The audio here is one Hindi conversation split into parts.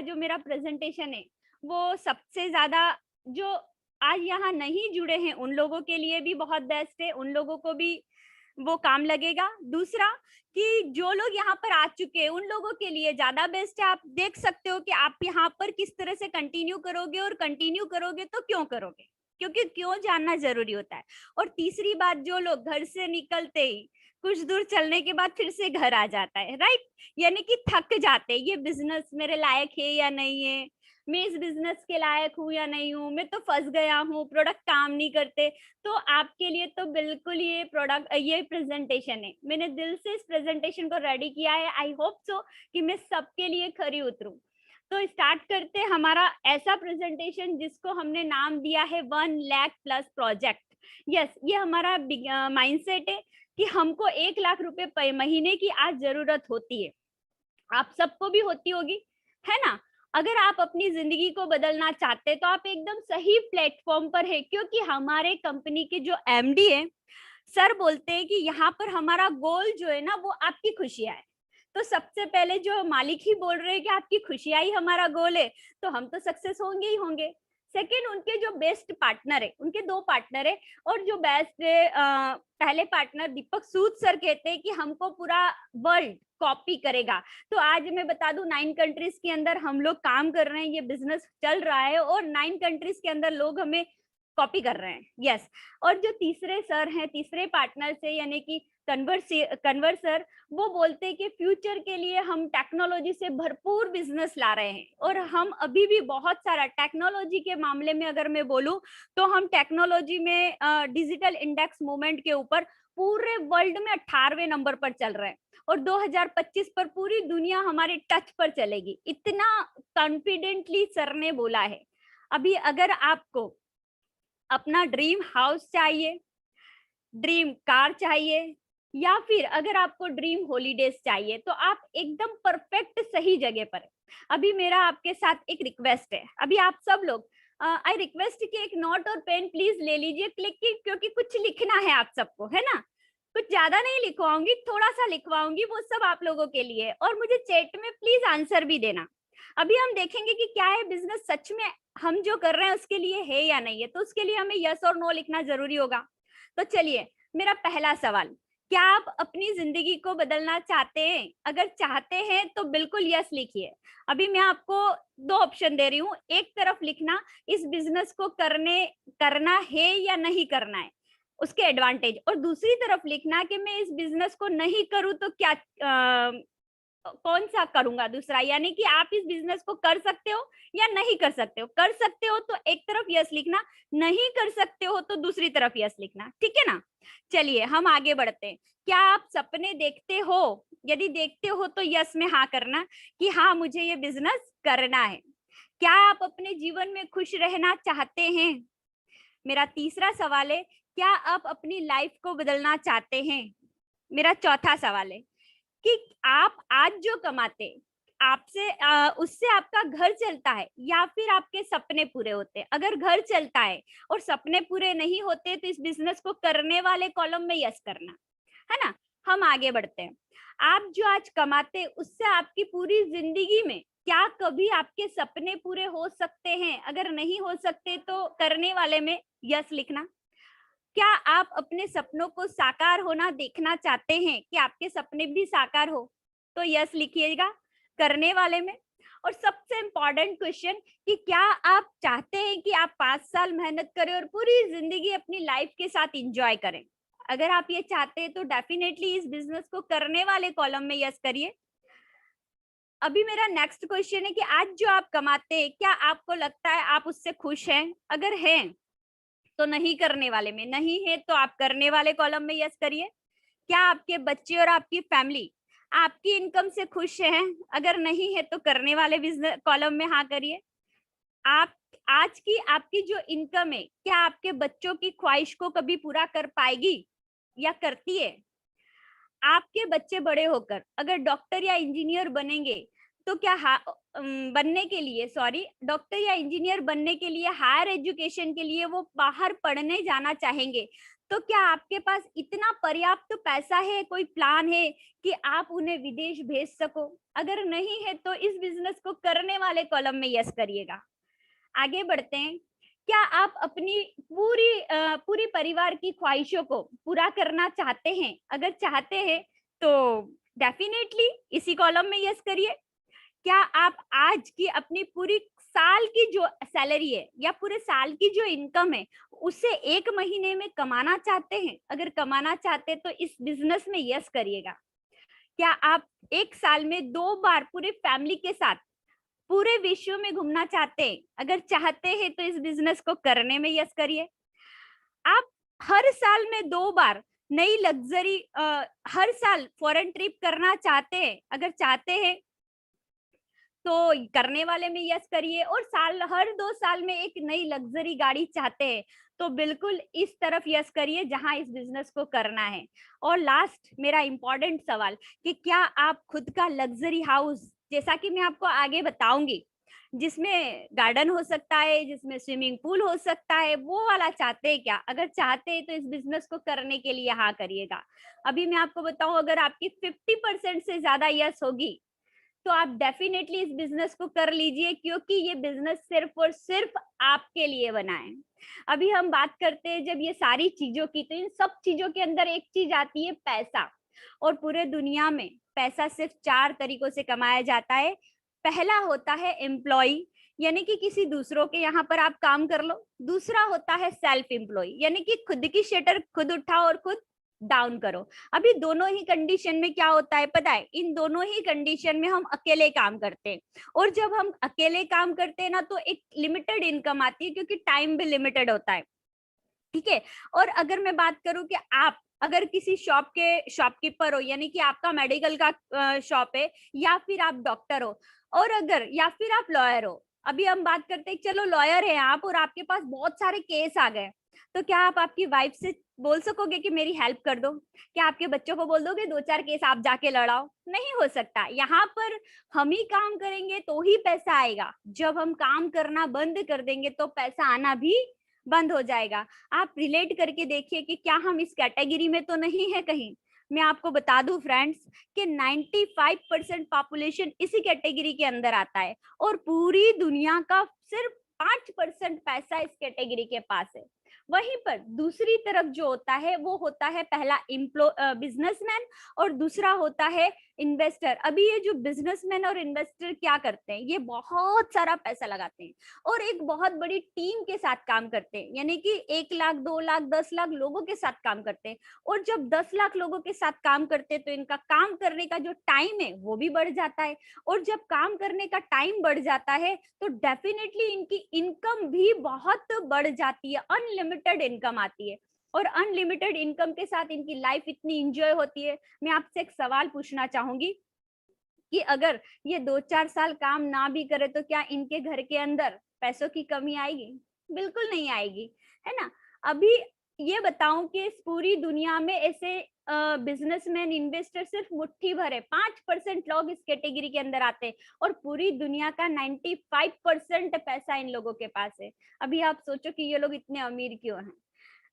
जो मेरा प्रेजेंटेशन है वो सबसे ज्यादा जो आज यहाँ नहीं जुड़े हैं उन लोगों के लिए भी बहुत बेस्ट है, उन लोगों को भी वो काम लगेगा। दूसरा कि जो लोग यहाँ पर आ चुके हैं उन लोगों के लिए ज्यादा बेस्ट है। आप देख सकते हो कि आप यहाँ पर किस तरह से कंटिन्यू करोगे, और कंटिन्यू करोगे तो क्यों करोगे, क्योंकि क्यों जानना जरूरी होता है। और तीसरी बात, जो लोग घर से निकलते ही कुछ दूर चलने के बाद फिर से घर आ जाता है, राइट, यानी कि थक जाते हैं, ये बिजनेस मेरे लायक है या नहीं है, मैं इस बिजनेस के लायक हूँ या नहीं हूँ, मैं तो फंस गया हूँ, प्रोडक्ट काम नहीं करते। तो आपके लिए तो बिल्कुल ये प्रोडक्ट, ये प्रेजेंटेशन है, मैंने दिल से इस प्रेजेंटेशन को रेडी किया है। आई होप सो कि मैं सबके लिए खरी उतरूं। तो स्टार्ट करते हैं हमारा ऐसा प्रेजेंटेशन जिसको हमने नाम दिया है 1 लाख प्लस प्रोजेक्ट। यस, ये हमारा माइंडसेट है कि हमको 1 लाख रुपए महीने की आज जरूरत होती है, आप सबको भी होती होगी, है ना। अगर आप अपनी जिंदगी को बदलना चाहते तो आप एकदम सही प्लेटफॉर्म पर है, क्योंकि हमारे कंपनी के जो एमडी है सर बोलते हैं कि यहाँ पर हमारा गोल जो है ना वो आपकी खुशियां है। तो सबसे पहले जो मालिक ही बोल रहे हैं कि आपकी खुशियां ही हमारा गोल है, तो हम तो सक्सेस होंगे ही होंगे। सेकेंड, उनके जो बेस्ट पार्टनर है, उनके 2 पार्टनर है, और जो बेस्ट है पहले पार्टनर दीपक सूद सर कहते हैं कि हमको पूरा वर्ल्ड कॉपी करेगा। तो आज मैं बता दूं 9 कंट्रीज के अंदर हम लोग काम कर रहे हैं, ये बिजनेस चल रहा है और 9 कंट्रीज के अंदर लोग हमें कॉपी कर रहे हैं। यस, और जो तीसरे सर हैं, तीसरे पार्टनर से यानी कि कन्वर सर, वो बोलते हैं कि फ्यूचर के लिए हम टेक्नोलॉजी से भरपूर बिजनेस ला रहे हैं। और हम अभी भी बहुत सारा टेक्नोलॉजी के मामले में अगर मैं बोलूं तो हम टेक्नोलॉजी में डिजिटल इंडेक्स मूवमेंट के ऊपर पूरे वर्ल्ड में 18वें नंबर पर चल रहे हैं, और 2025 पर पूरी दुनिया हमारे टच पर चलेगी, इतना कॉन्फिडेंटली सर ने बोला है। अभी अगर आपको अपना ड्रीम हाउस चाहिए, ड्रीम कार चाहिए, या फिर अगर आपको ड्रीम हॉलीडेज चाहिए, तो आप एकदम परफेक्ट सही जगह पर है। अभी मेरा आपके साथ एक रिक्वेस्ट है, अभी आप सब लोग आई रिक्वेस्ट कि एक नोट और पेन प्लीज ले लीजिए, क्लिक की, क्योंकि कुछ लिखना है आप सबको, है ना। कुछ ज्यादा नहीं लिखवाऊंगी, थोड़ा सा लिखवाऊंगी, वो सब आप लोगों के लिए। और मुझे चैट में प्लीज आंसर भी देना। अभी हम देखेंगे कि क्या है बिजनेस सच में हम जो कर रहे हैं उसके लिए है या नहीं है, तो उसके लिए हमें यस और नो लिखना जरूरी होगा। तो चलिए, मेरा पहला सवाल, क्या आप अपनी जिंदगी को बदलना चाहते हैं? अगर चाहते हैं तो बिल्कुल यस लिखिए। अभी मैं आपको 2 ऑप्शन दे रही हूँ, एक तरफ लिखना इस बिजनेस को करना है या नहीं करना है, उसके एडवांटेज, और दूसरी तरफ लिखना कि मैं इस बिजनेस को नहीं करूँ तो क्या कौन सा करूंगा दूसरा, यानी कि आप इस बिजनेस को कर सकते हो या नहीं कर सकते हो। कर सकते हो तो एक तरफ यस लिखना, नहीं कर सकते हो तो दूसरी तरफ यस लिखना, ठीक है ना। चलिए हम आगे बढ़ते हैं। क्या आप सपने देखते हो? यदि देखते हो तो यस में हाँ करना कि हाँ मुझे ये बिजनेस करना है। क्या आप अपने जीवन में खुश रहना चाहते हैं? मेरा तीसरा सवाल है, क्या आप अपनी लाइफ को बदलना चाहते हैं? मेरा चौथा सवाल है कि आप आज जो कमाते आपसे उससे आपका घर चलता है या फिर आपके सपने पूरे होते हैं। अगर घर चलता है और सपने पूरे नहीं होते तो इस बिजनेस को करने वाले कॉलम में यस करना, है ना। हम आगे बढ़ते हैं। आप जो आज कमाते उससे आपकी पूरी जिंदगी में क्या कभी आपके सपने पूरे हो सकते हैं? अगर नहीं हो सकते तो करने वाले में यस लिखना। क्या आप अपने सपनों को साकार होना देखना चाहते हैं कि आपके सपने भी साकार हो? तो यस लिखिएगा करने वाले में। और सबसे इम्पोर्टेंट क्वेश्चन कि क्या आप चाहते हैं कि आप 5 साल मेहनत करें और पूरी जिंदगी अपनी लाइफ के साथ एंजॉय करें? अगर आप ये चाहते हैं तो डेफिनेटली इस बिजनेस को करने वाले कॉलम में यस करिए। अभी मेरा नेक्स्ट क्वेश्चन है कि आज जो आप कमाते हैं क्या आपको लगता है आप उससे खुश हैं? अगर हैं तो नहीं करने वाले में, नहीं है तो आप करने वाले कॉलम में यस करिए। क्या आपके बच्चे और आपकी फैमिली आपकी इनकम से खुश हैं? अगर नहीं है तो करने वाले बिजनेस कॉलम में हाँ करिए। आप आज की आपकी जो इनकम है क्या आपके बच्चों की ख्वाहिश को कभी पूरा कर पाएगी या करती है? आपके बच्चे बड़े होकर अगर डॉक्टर या इंजीनियर बनेंगे तो क्या बनने के लिए डॉक्टर या इंजीनियर बनने के लिए हायर एजुकेशन के लिए वो बाहर पढ़ने जाना चाहेंगे, तो क्या आपके पास इतना पर्याप्त पैसा है, कोई प्लान है कि आप उन्हें विदेश भेज सको? अगर नहीं है तो इस बिजनेस को करने वाले कॉलम में यस करिएगा। आगे बढ़ते हैं। क्या आप अपनी पूरी परिवार की ख्वाहिशों को पूरा करना चाहते हैं? अगर चाहते हैं तो डेफिनेटली इसी कॉलम में यस करिए। क्या आप आज की अपनी पूरी साल की जो सैलरी है या पूरे साल की जो इनकम है उसे 1 महीने में कमाना चाहते हैं? अगर कमाना चाहते हैं तो इस बिजनेस में यस करिएगा। क्या आप 1 साल में 2 बार पूरे फैमिली के साथ पूरे विश्व में घूमना चाहते हैं? अगर चाहते हैं तो इस बिजनेस को करने में यस करिए। आप हर साल में 2 बार नई लग्जरी हर साल फॉरेन ट्रिप करना चाहते हैं? अगर चाहते हैं तो करने वाले में यस करिए। और हर 2 साल में एक नई लग्जरी गाड़ी चाहते हैं तो बिल्कुल इस तरफ यस करिए जहां इस बिजनेस को करना है। और लास्ट मेरा इंपॉर्टेंट सवाल कि क्या आप खुद का लग्जरी हाउस, जैसा कि मैं आपको आगे बताऊंगी, जिसमें गार्डन हो सकता है, जिसमें स्विमिंग पूल हो सकता है, वो वाला चाहते हैं क्या? अगर चाहते हैं तो इस बिजनेस को करने के लिए हाँ करिएगा। अभी मैं आपको बताऊं, अगर आपकी 50% से ज्यादा यस होगी तो आप डेफिनेटली इस बिजनेस को कर लीजिए, क्योंकि ये बिजनेस सिर्फ और सिर्फ आपके लिए बना है। अभी हम बात करते हैं जब ये सारी चीजों की, तो इन सब चीजों के अंदर एक चीज आती है, पैसा। और पूरे दुनिया में पैसा सिर्फ 4 तरीकों से कमाया जाता है। पहला होता है एम्प्लॉय, यानी कि किसी दूसरों के यहाँ पर आप काम कर लो। दूसरा होता है सेल्फ एम्प्लॉय, यानी कि खुद की शटर खुद उठाओ और खुद डाउन करो। अभी दोनों ही कंडीशन में क्या होता है पता है? इन दोनों ही कंडीशन में हम अकेले काम करते हैं। और जब हम अकेले काम करते हैं ना तो एक लिमिटेड इनकम आती है, क्योंकि टाइम भी लिमिटेड होता है। ठीक है। और अगर मैं बात करूं कि आप अगर किसी शॉप के शॉपकीपर हो, यानी कि आपका मेडिकल का शॉप है, या फिर आप डॉक्टर हो, और अगर या फिर आप लॉयर हो। अभी हम बात करते हैं, चलो लॉयर है आप और आपके पास बहुत सारे केस आ गए, तो क्या आप आपकी वाइफ से बोल सकोगे कि मेरी हेल्प कर दो? क्या आपके बच्चों को बोल दोगे 2-4 केस आप जाके लड़ाओ? नहीं हो सकता। यहाँ पर हम ही काम करेंगे तो ही पैसा आएगा। जब हम काम करना बंद कर देंगे तो पैसा आना भी बंद हो जाएगा। आप रिलेट करके देखिए कि क्या हम इस कैटेगरी में तो नहीं है कहीं। मैं आपको बता दूं फ्रेंड्स कि 95% पॉपुलेशन इसी कैटेगरी के अंदर आता है, और पूरी दुनिया का सिर्फ 5% पैसा इस कैटेगरी के पास है। वहीं पर दूसरी तरफ जो होता है वो होता है पहला बिजनेसमैन और दूसरा होता है इन्वेस्टर। अभी ये जो बिजनेसमैन और इन्वेस्टर क्या करते हैं, ये बहुत सारा पैसा लगाते हैं और एक बहुत बड़ी टीम के साथ काम करते हैं, यानी कि 1 लाख 2 लाख 10 लाख लोगों के साथ काम करते हैं। और जब 10 लाख लोगों के साथ काम करते हैं तो इनका काम करने का जो टाइम है वो भी बढ़ जाता है। और जब काम करने का टाइम बढ़ जाता है तो डेफिनेटली इनकी इनकम भी बहुत बढ़ जाती है, अनलिमिटेड इनकम आती है। और अनलिमिटेड इनकम के साथ इनकी लाइफ इतनी एंजॉय होती है। मैं आपसे एक सवाल पूछना चाहूंगी कि अगर ये 2-4 साल काम ना भी करे तो क्या इनके घर के अंदर पैसों की कमी आएगी? बिल्कुल नहीं आएगी, है ना। अभी ये बताऊं कि इस पूरी दुनिया में ऐसे बिजनेसमैन इन्वेस्टर सिर्फ मुट्ठी भर है, 5% लोग इस कैटेगरी के अंदर आते हैं, और पूरी दुनिया का 95% पैसा इन लोगों के पास है। अभी आप सोचो कि ये लोग इतने अमीर क्यों हैं।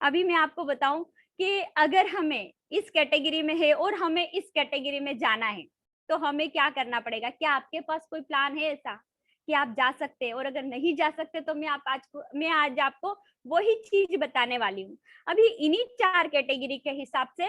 अभी मैं आपको बताऊं कि अगर हमें इस कैटेगरी में है और हमें इस कैटेगरी में जाना है तो हमें क्या करना पड़ेगा? क्या आपके पास कोई प्लान है ऐसा कि आप जा सकते हैं? और अगर नहीं जा सकते तो मैं आज आपको वही चीज बताने वाली हूँ। अभी इन्हीं 4 कैटेगरी के हिसाब से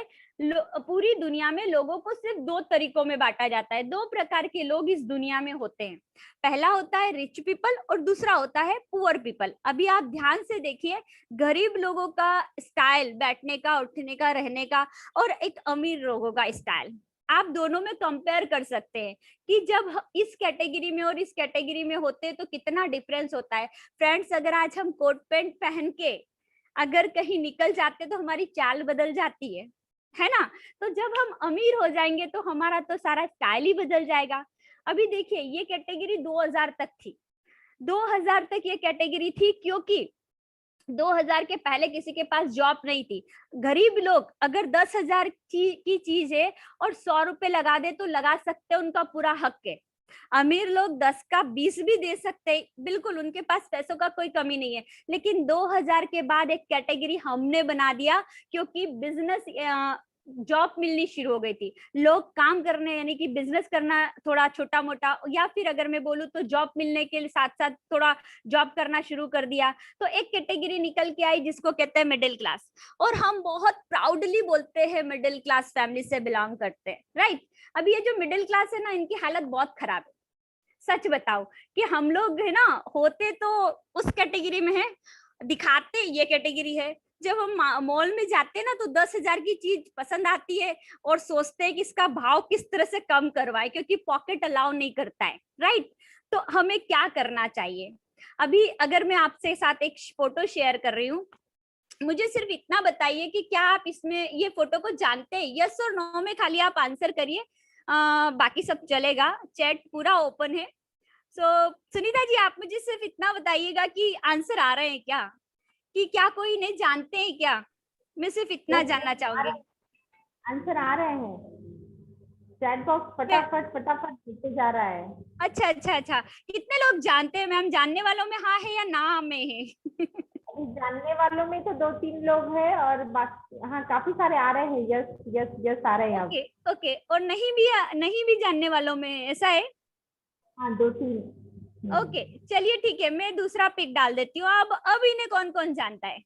पूरी दुनिया में लोगों को सिर्फ 2 तरीकों में बांटा जाता है। 2 प्रकार के लोग इस दुनिया में होते हैं। पहला होता है रिच पीपल और दूसरा होता है पुअर पीपल। अभी आप ध्यान से देखिए, गरीब लोगों का स्टाइल बैठने का, उठने का, रहने का, और एक अमीर लोगों का स्टाइल, आप दोनों में कंपेयर कर सकते हैं कि जब इस कैटेगरी में और इस कैटेगरी में होते हैं तो कितना डिफरेंस होता है। फ्रेंड्स, अगर आज हम कोट पैंट पहन के अगर कहीं निकल जाते तो हमारी चाल बदल जाती है ना। तो जब हम अमीर हो जाएंगे तो हमारा तो सारा स्टाइल ही बदल जाएगा। अभी देखिए, ये कैटेगरी 2000 तक थी। 2000 तक ये कैटेगरी थी क्योंकि 2000 के पहले किसी के पास जॉब नहीं थी। गरीब लोग अगर 10,000 की चीज है और 100 रुपए लगा दे तो लगा सकते हैं, उनका पूरा हक है। अमीर लोग 10 का 20 भी दे सकते हैं, बिल्कुल उनके पास पैसों का कोई कमी नहीं है, लेकिन 2000 के बाद एक कैटेगरी हमने बना दिया, क्योंकि बिजनेस जॉब मिलनी शुरू हो गई थी, लोग काम करने यानी कि बिजनेस करना थोड़ा छोटा मोटा, या फिर अगर मैं बोलूँ तो जॉब मिलने के साथ साथ थोड़ा जॉब करना शुरू कर दिया, तो एक कैटेगरी निकल के आई जिसको कहते हैं मिडिल क्लास। और हम बहुत प्राउडली बोलते हैं मिडिल क्लास फैमिली से बिलोंग करते हैं, राइट। अब ये जो मिडिल क्लास है ना, इनकी हालत बहुत खराब है। सच बताओ कि हम लोग है ना, होते तो उस कैटेगरी में है, दिखाते ये कैटेगरी है, जब हम मॉल में जाते हैं ना तो 10,000 की चीज पसंद आती है और सोचते हैं कि इसका भाव किस तरह से कम करवाए, क्योंकि पॉकेट अलाउ नहीं करता है, राइट। तो हमें क्या करना चाहिए? अभी अगर मैं आपसे साथ एक फोटो शेयर कर रही हूँ, मुझे सिर्फ इतना बताइए कि क्या आप इसमें ये फोटो को जानते हैं? यस और नो में खाली आप आंसर करिए, बाकी सब चलेगा, चैट पूरा ओपन है। सो सुनीता जी, आप मुझे सिर्फ इतना बताइएगा कि आंसर आ रहे हैं क्या, कि क्या कोई नहीं जानते हैं क्या? मैं सिर्फ इतना जानना चाहूंगी। आंसर आ रहे हैं, चैट बॉक्स फटाफट फटाफट नीचे जा रहा है। अच्छा अच्छा अच्छा, कितने लोग जानते हैं मैम? जानने वालों में हाँ है या ना में है? जानने वालों में तो 2-3 लोग हैं, और बाकी हाँ काफी सारे आ रहे हैं, यस यस यस आ रहे हैं अब। ओके ओके, और नहीं भी जानने वालों में ऐसा है? हाँ 2-3। ओके चलिए ठीक है, मैं दूसरा पिक डाल देती हूँ। अब इन्हें कौन कौन जानता है?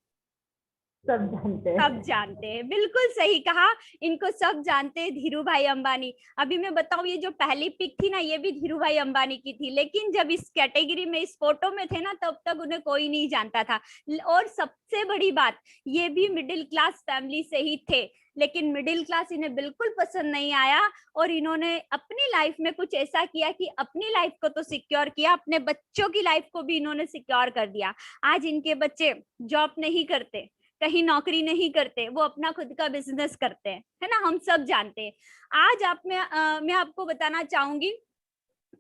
सब जानते हैं। सब जानते हैं, बिल्कुल सही कहा, इनको सब जानते हैं, धीरू भाई अंबानी। अभी मैं बताऊं, ये जो पहली पिक थी ना, ये भी धीरू भाई अंबानी की थी, लेकिन जब इस कैटेगरी में इस फोटो में थे ना, तब तक उन्हें कोई नहीं जानता था। और सबसे बड़ी बात, ये भी मिडिल क्लास फैमिली से ही थे, लेकिन मिडिल क्लास इन्हें बिल्कुल पसंद नहीं आया, और इन्होंने अपनी लाइफ में कुछ ऐसा किया कि अपनी लाइफ को तो सिक्योर किया, अपने बच्चों की लाइफ को भी इन्होंने सिक्योर कर दिया। आज इनके बच्चे जॉब नहीं करते, कहीं नौकरी नहीं करते, वो अपना खुद का बिजनेस करते हैं, है ना, हम सब जानते हैं। आज मैं आपको बताना चाहूंगी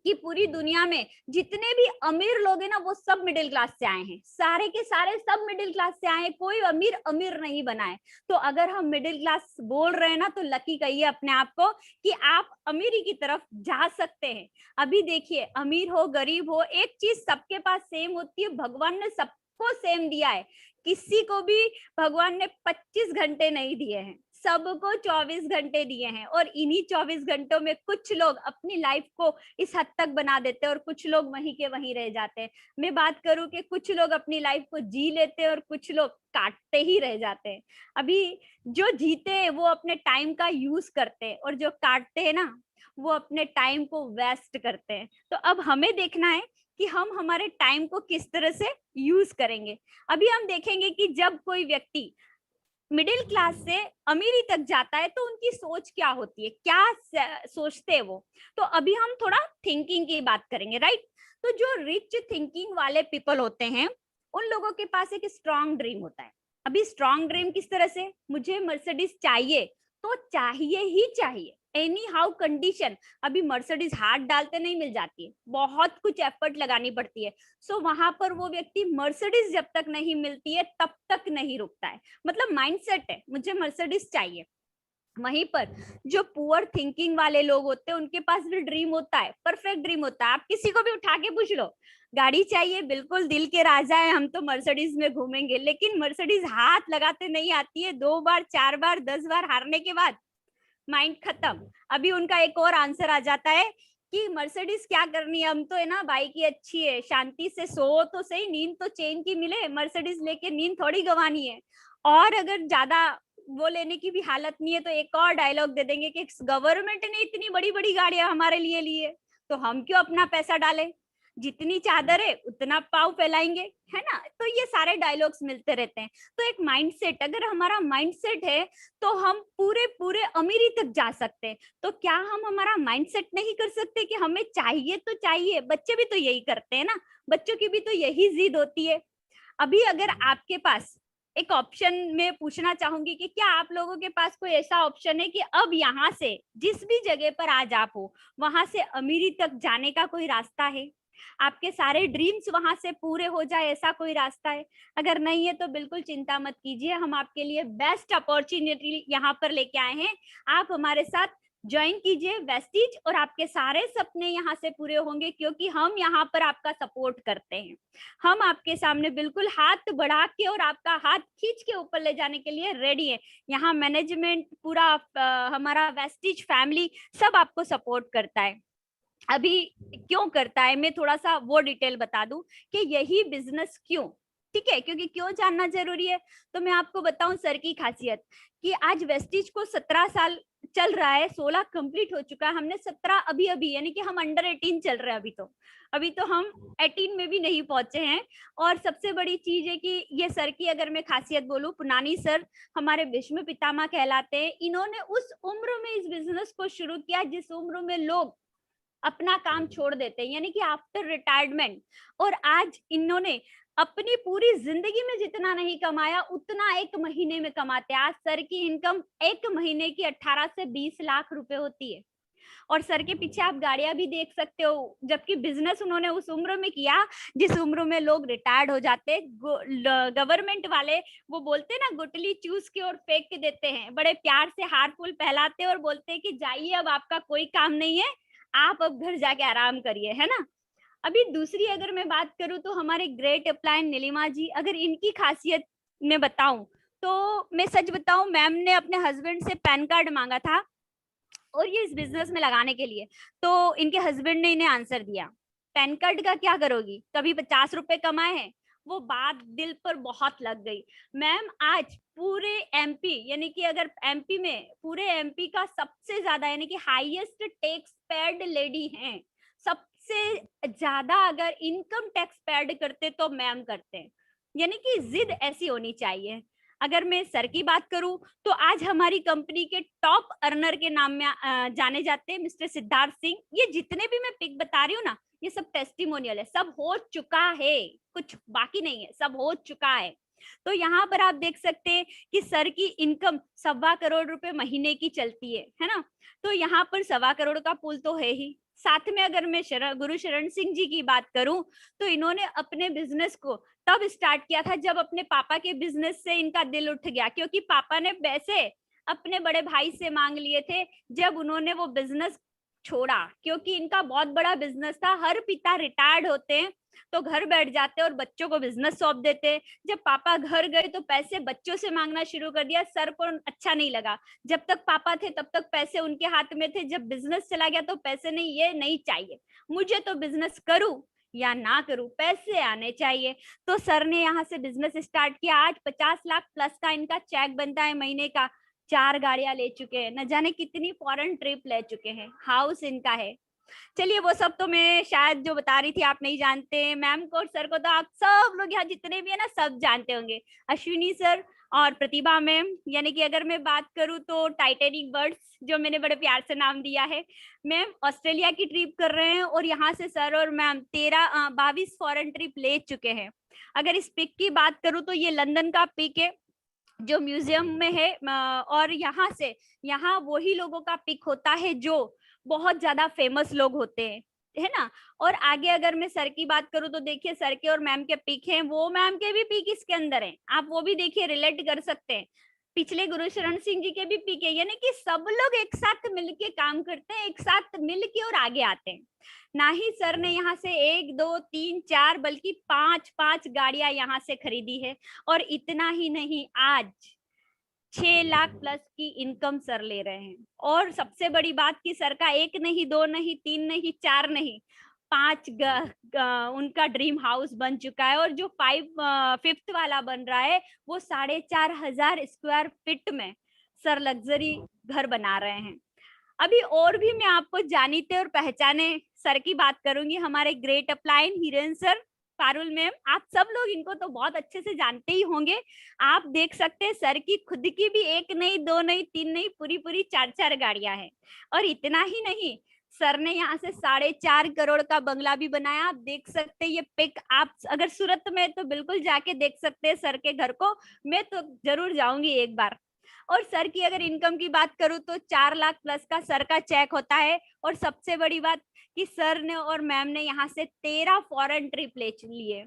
कि पूरी दुनिया में जितने भी अमीर लोग हैं ना, वो सब मिडिल क्लास से आए हैं, सारे के सारे सब मिडिल क्लास से आए हैं, कोई अमीर अमीर नहीं बना है। तो अगर हम मिडिल क्लास बोल रहे हैं ना, तो लकी कहिए अपने आप को कि आप अमीरी की तरफ जा सकते हैं। अभी देखिए, अमीर हो गरीब हो, एक चीज सबके पास सेम होती है, भगवान ने सबको सेम दिया है, किसी को भी भगवान ने 25 घंटे नहीं दिए हैं, सबको 24 घंटे दिए हैं, और इन्हीं 24 घंटों में कुछ लोग अपनी लाइफ को इस हद तक बना देते हैं और कुछ लोग वहीं के वहीं रह जाते हैं। मैं बात करूं कि कुछ लोग अपनी लाइफ को जी लेते हैं और कुछ लोग काटते ही रह जाते हैं। अभी जो जीते हैं वो अपने टाइम का यूज करते हैं, और जो काटते हैं ना, वो अपने टाइम को वेस्ट करते हैं। तो अब हमें देखना है कि हम हमारे टाइम को किस तरह से यूज करेंगे। अभी हम देखेंगे कि जब कोई व्यक्ति मिडिल क्लास से अमीरी तक जाता है तो उनकी सोच क्या होती है, क्या सोचते हैं वो। तो अभी हम थोड़ा थिंकिंग की बात करेंगे, राइट। तो जो रिच थिंकिंग वाले पीपल होते हैं, उन लोगों के पास एक स्ट्रॉन्ग ड्रीम होता है। अभी स्ट्रॉन्ग ड्रीम किस तरह से, मुझे मर्सिडीज चाहिए तो चाहिए ही चाहिए, एनी हाउ कंडीशन। अभी मर्सिडीज हाथ डालते नहीं मिल जाती है, बहुत कुछ एफर्ट लगानी पड़ती है। सो वहां पर वो व्यक्ति मर्सिडीज जब तक नहीं मिलती है तब तक नहीं रुकता है, मतलब माइंडसेट है मुझे मर्सिडीज चाहिए। वहीं पर जो पुअर थिंकिंग वाले लोग होते हैं, उनके पास भी ड्रीम होता है, परफेक्ट ड्रीम होता है। आप किसी को भी उठा के पूछ लो, गाड़ी चाहिए, बिल्कुल दिल के राजा है, हम तो मर्सिडीज में घूमेंगे, लेकिन मर्सिडीज हाथ लगाते नहीं आती है, 2 बार 4 बार 10 बार हारने के बाद माइंड खत्म। अभी उनका एक और आंसर आ जाता है कि मर्सिडीज क्या करनी है, हम तो है ना बाइक ही अच्छी है, शांति से सो तो सही, नींद तो चैन की मिले, मर्सिडीज लेके नींद थोड़ी गंवानी है। और अगर ज्यादा वो लेने की भी हालत नहीं है तो एक और डायलॉग दे देंगे कि गवर्नमेंट ने इतनी बड़ी बड़ी गाड़ियां हमारे लिए ली है, तो हम क्यों अपना पैसा डालें, जितनी चादर है उतना पाव फैलाएंगे, है ना। तो ये सारे डायलॉग्स मिलते रहते हैं। तो एक माइंडसेट, अगर हमारा माइंडसेट है तो हम पूरे पूरे अमीरी तक जा सकते हैं। तो क्या हम हमारा माइंडसेट नहीं कर सकते कि हमें चाहिए तो चाहिए? बच्चे भी तो यही करते हैं ना, बच्चों की भी तो यही जिद होती है। अभी अगर आपके पास एक ऑप्शन में पूछना चाहूंगी कि क्या आप लोगों के पास कोई ऐसा ऑप्शन है कि अब यहाँ से जिस भी जगह पर आज आप हो, वहां से अमीरी तक जाने का कोई रास्ता है, आपके सारे ड्रीम्स वहां से पूरे हो जाए, ऐसा कोई रास्ता है? अगर नहीं है तो बिल्कुल चिंता मत कीजिए, हम आपके लिए बेस्ट अपॉर्चुनिटी यहाँ पर लेके आए हैं। आप हमारे साथ ज्वाइन कीजिए वेस्टीज और आपके सारे सपने यहाँ से पूरे होंगे, क्योंकि हम यहाँ पर आपका सपोर्ट करते हैं। हम आपके सामने बिल्कुल हाथ बढ़ा के और आपका हाथ खींच के ऊपर ले जाने के लिए रेडी है। यहाँ मैनेजमेंट पूरा हमारा वेस्टीज फैमिली सब आपको सपोर्ट करता है। अभी क्यों करता है, मैं थोड़ा सा वो डिटेल बता दूं कि यही बिजनेस क्यों, ठीक है, क्योंकि क्यों जानना जरूरी है। तो मैं आपको बताऊं सर की खासियत कि आज वेस्टीज को 17 साल चल रहा है, 16 कंप्लीट हो चुका है, हमने 17 अभी अभी, यानी कि हम अंडर 18 चल रहे हैं अभी तो हम 18 में भी नहीं पहुंचे हैं। और सबसे बड़ी चीज है कि ये सर की अगर मैं खासियत बोलूं, पुनानी सर हमारे भीष्म पितामह कहलाते हैं। इन्होंने उस उम्र में इस बिजनेस को शुरू किया जिस उम्र में लोग अपना काम छोड़ देते हैं, यानी कि आफ्टर रिटायरमेंट। और आज इन्होंने अपनी पूरी जिंदगी में जितना नहीं कमाया उतना एक महीने में कमाते हैं। आज सर की इनकम एक महीने की 18 से 20 लाख रुपए होती है। और सर के पीछे आप गाड़ियां भी देख सकते हो, जबकि बिजनेस उन्होंने उस उम्र में किया जिस उम्र में लोग रिटायर्ड हो जाते। गवर्नमेंट वाले वो बोलते ना, गुटली चूस के और फेंक के देते हैं, बड़े प्यार से हार फूल पहलाते और बोलते हैं कि जाइए अब आपका कोई काम नहीं है, आप अब घर जाके आराम करिए, है ना। अभी दूसरी अगर मैं बात करूं तो हमारे ग्रेट अपलाइन नीलिमा जी, अगर इनकी खासियत में बताऊं तो मैं सच बताऊं, मैम ने अपने हस्बैंड से पैन कार्ड मांगा था और ये इस बिजनेस में लगाने के लिए, तो इनके हस्बैंड ने इन्हें आंसर दिया, पैन कार्ड का क्या करोगी, कभी 50 रुपए कमाए हैं। वो बात दिल पर बहुत लग गई। मैम आज पूरे एमपी, यानी कि अगर एमपी में पूरे एमपी का सबसे ज्यादा यानी कि हाईएस्ट टैक्स पेड लेडी हैं, सबसे ज्यादा अगर इनकम टैक्स पेड करते तो मैम करते हैं। यानी कि जिद ऐसी होनी चाहिए। अगर मैं सर की बात करूं तो आज हमारी कंपनी के टॉप अर्नर के नाम में जाने जाते हैं मिस्टर सिद्धार्थ सिंह। ये जितने भी मैं पिक बता रही हूँ ना, ये सब टेस्टिमोनियल है, सब हो चुका है, कुछ बाकी नहीं है, सब हो चुका है। तो यहाँ पर आप देख सकते हैं कि सर की इनकम 1.25 करोड़ रुपए महीने की चलती है ना। तो यहाँ पर 1.25 करोड़ का पुल तो है ही। साथ में अगर मैं गुरु शरण सिंह जी की बात करूं तो इन्होंने अपने बिजनेस को तब स्टार्ट किया था जब अपने पापा के बिजनेस से इनका दिल उठ गया, क्योंकि पापा ने पैसे अपने बड़े भाई से मांग लिए थे जब उन्होंने वो बिजनेस छोड़ा, क्योंकि इनका बहुत बड़ा बिजनेस था। हर पिता रिटायर्ड होते हैं तो घर बैठ जाते और बच्चों को बिजनेस सौंप देते। जब पापा घर गए तो पैसे बच्चों से मांगना शुरू कर दिया। सर को अच्छा नहीं लगा, जब तक पापा थे तब तक पैसे उनके हाथ में थे, जब बिजनेस चला गया तो पैसे नहीं, ये नहीं चाहिए मुझे, तो बिजनेस करूं या ना करूं, पैसे आने चाहिए। तो सर ने यहाँ से बिजनेस स्टार्ट किया। आज 50 लाख प्लस का इनका चेक बनता है महीने का। 4 गाड़ियां ले चुके हैं, न जाने कितनी फॉरेन ट्रिप ले चुके हैं, हाउस इनका है। चलिए वो सब तो मैं शायद जो बता रही थी आप नहीं जानते, मैम को और सर को तो आप सब लोग यहाँ जितने भी है ना सब जानते होंगे, अश्विनी सर और प्रतिभा मैम। यानी कि अगर मैं बात करूँ तो टाइटेनिक बर्ड्स जो मैंने बड़े प्यार से नाम दिया है, मैम ऑस्ट्रेलिया की ट्रिप कर रहे हैं और यहाँ से सर और मैम 22 फॉरेन ट्रिप ले चुके हैं। अगर इस पिक की बात करूँ तो ये लंदन का पिक है जो म्यूजियम में है, और यहाँ से यहाँ वही लोगों का पिक होता है जो बहुत ज्यादा फेमस लोग होते हैं, है ना। और आगे अगर मैं सर की बात करूँ तो देखिए सर के और मैम के पिक हैं, वो मैम के भी पिक इसके अंदर हैं, आप वो भी देखिए, रिलेट कर सकते हैं। पिछले गुरु शरण सिंह जी के भी पिक है, यानी कि सब लोग एक साथ मिलके काम करते हैं, एक साथ मिलके और आगे आते हैं। ना ही सर ने यहाँ से 1 2 3 4 बल्कि 5 गाड़ियां यहाँ से खरीदी है। और इतना ही नहीं, आज 6 लाख प्लस की इनकम सर ले रहे हैं। और सबसे बड़ी बात कि सर का 1 नहीं 2 नहीं 3 नहीं 4 नहीं 5 उनका ड्रीम हाउस बन चुका है। और जो 5th वाला बन रहा है वो 4,500 स्क्वायर फीट में सर लग्जरी घर बना रहे हैं। अभी और भी मैं आपको जानीते और पहचाने सर की बात करूंगी, हमारे great upline Hiren sir, Parul ma'am, आप सब लोग इनको तो बहुत अच्छे से जानते ही होंगे। आप देख सकते हैं सर की खुद की भी 1 नहीं 2 नहीं 3 नहीं पूरी 4 गाड़ियां हैं। और इतना ही नहीं, सर ने यहाँ से 4.5 करोड़ का बंगला भी बनाया। आप देख सकते हैं ये पिक, आप अगर सूरत में तो बिल्कुल जाके देख सकते हैं सर के घर को, मैं तो जरूर जाऊंगी एक बार। और सर की अगर इनकम की बात करूं तो 4 लाख प्लस का सर का चेक होता है। और सबसे बड़ी बात कि सर ने और मैम ने यहाँ से 13 फॉरेन ट्रिप ले लिए।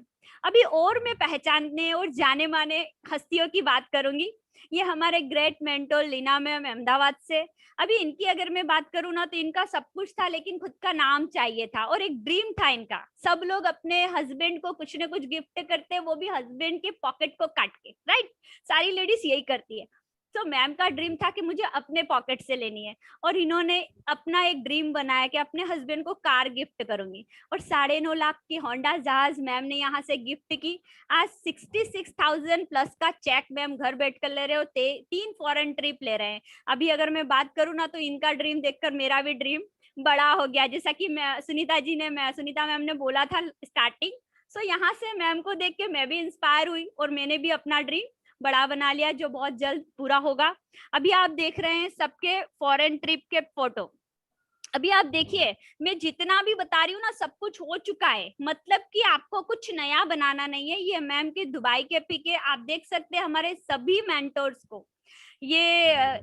अभी और मैं पहचानने और जाने माने हस्तियों की बात करूंगी। ये हमारे great mentor Leena ma'am Ahmedabad से। अभी इनकी अगर मैं बात करूँ ना, तो इनका सब कुछ था लेकिन खुद का नाम चाहिए था और एक ड्रीम था इनका। सब लोग अपने हस्बैंड को कुछ ना कुछ गिफ्ट करते हैं, वो भी हस्बैंड के पॉकेट को काट के, राइट। सारी लेडीज यही करती है। तो मैम का ड्रीम था कि मुझे अपने पॉकेट से लेनी है, और इन्होंने अपना एक ड्रीम बनाया कि अपने हस्बैंड को कार गिफ्ट करूंगी, और 9.5 लाख की होंडा जहाज मैम ने यहाँ से गिफ्ट की। आज 66,000 प्लस का चेक मैम घर बैठ कर ले रहे हो, 3 फॉरेन ट्रिप ले रहे हैं। अभी अगर मैं बात करूँ ना, तो इनका ड्रीम देखकर मेरा भी ड्रीम बड़ा हो गया, जैसा कि मैं सुनीता मैम ने बोला था स्टार्टिंग। सो यहाँ से मैम को देख के मैं भी इंस्पायर हुई और मैंने भी अपना ड्रीम बड़ा बना लिया, जो बहुत जल्द पूरा होगा। अभी आप देख रहे हैं सबके फॉरेन ट्रिप के फोटो। अभी आप देखिए, मैं जितना भी बता रही हूँ ना, सब कुछ हो चुका है, मतलब कि आपको कुछ नया बनाना नहीं है। ये मैम के दुबई के पिक है, आप देख सकते हैं हमारे सभी मेंटोर्स को। ये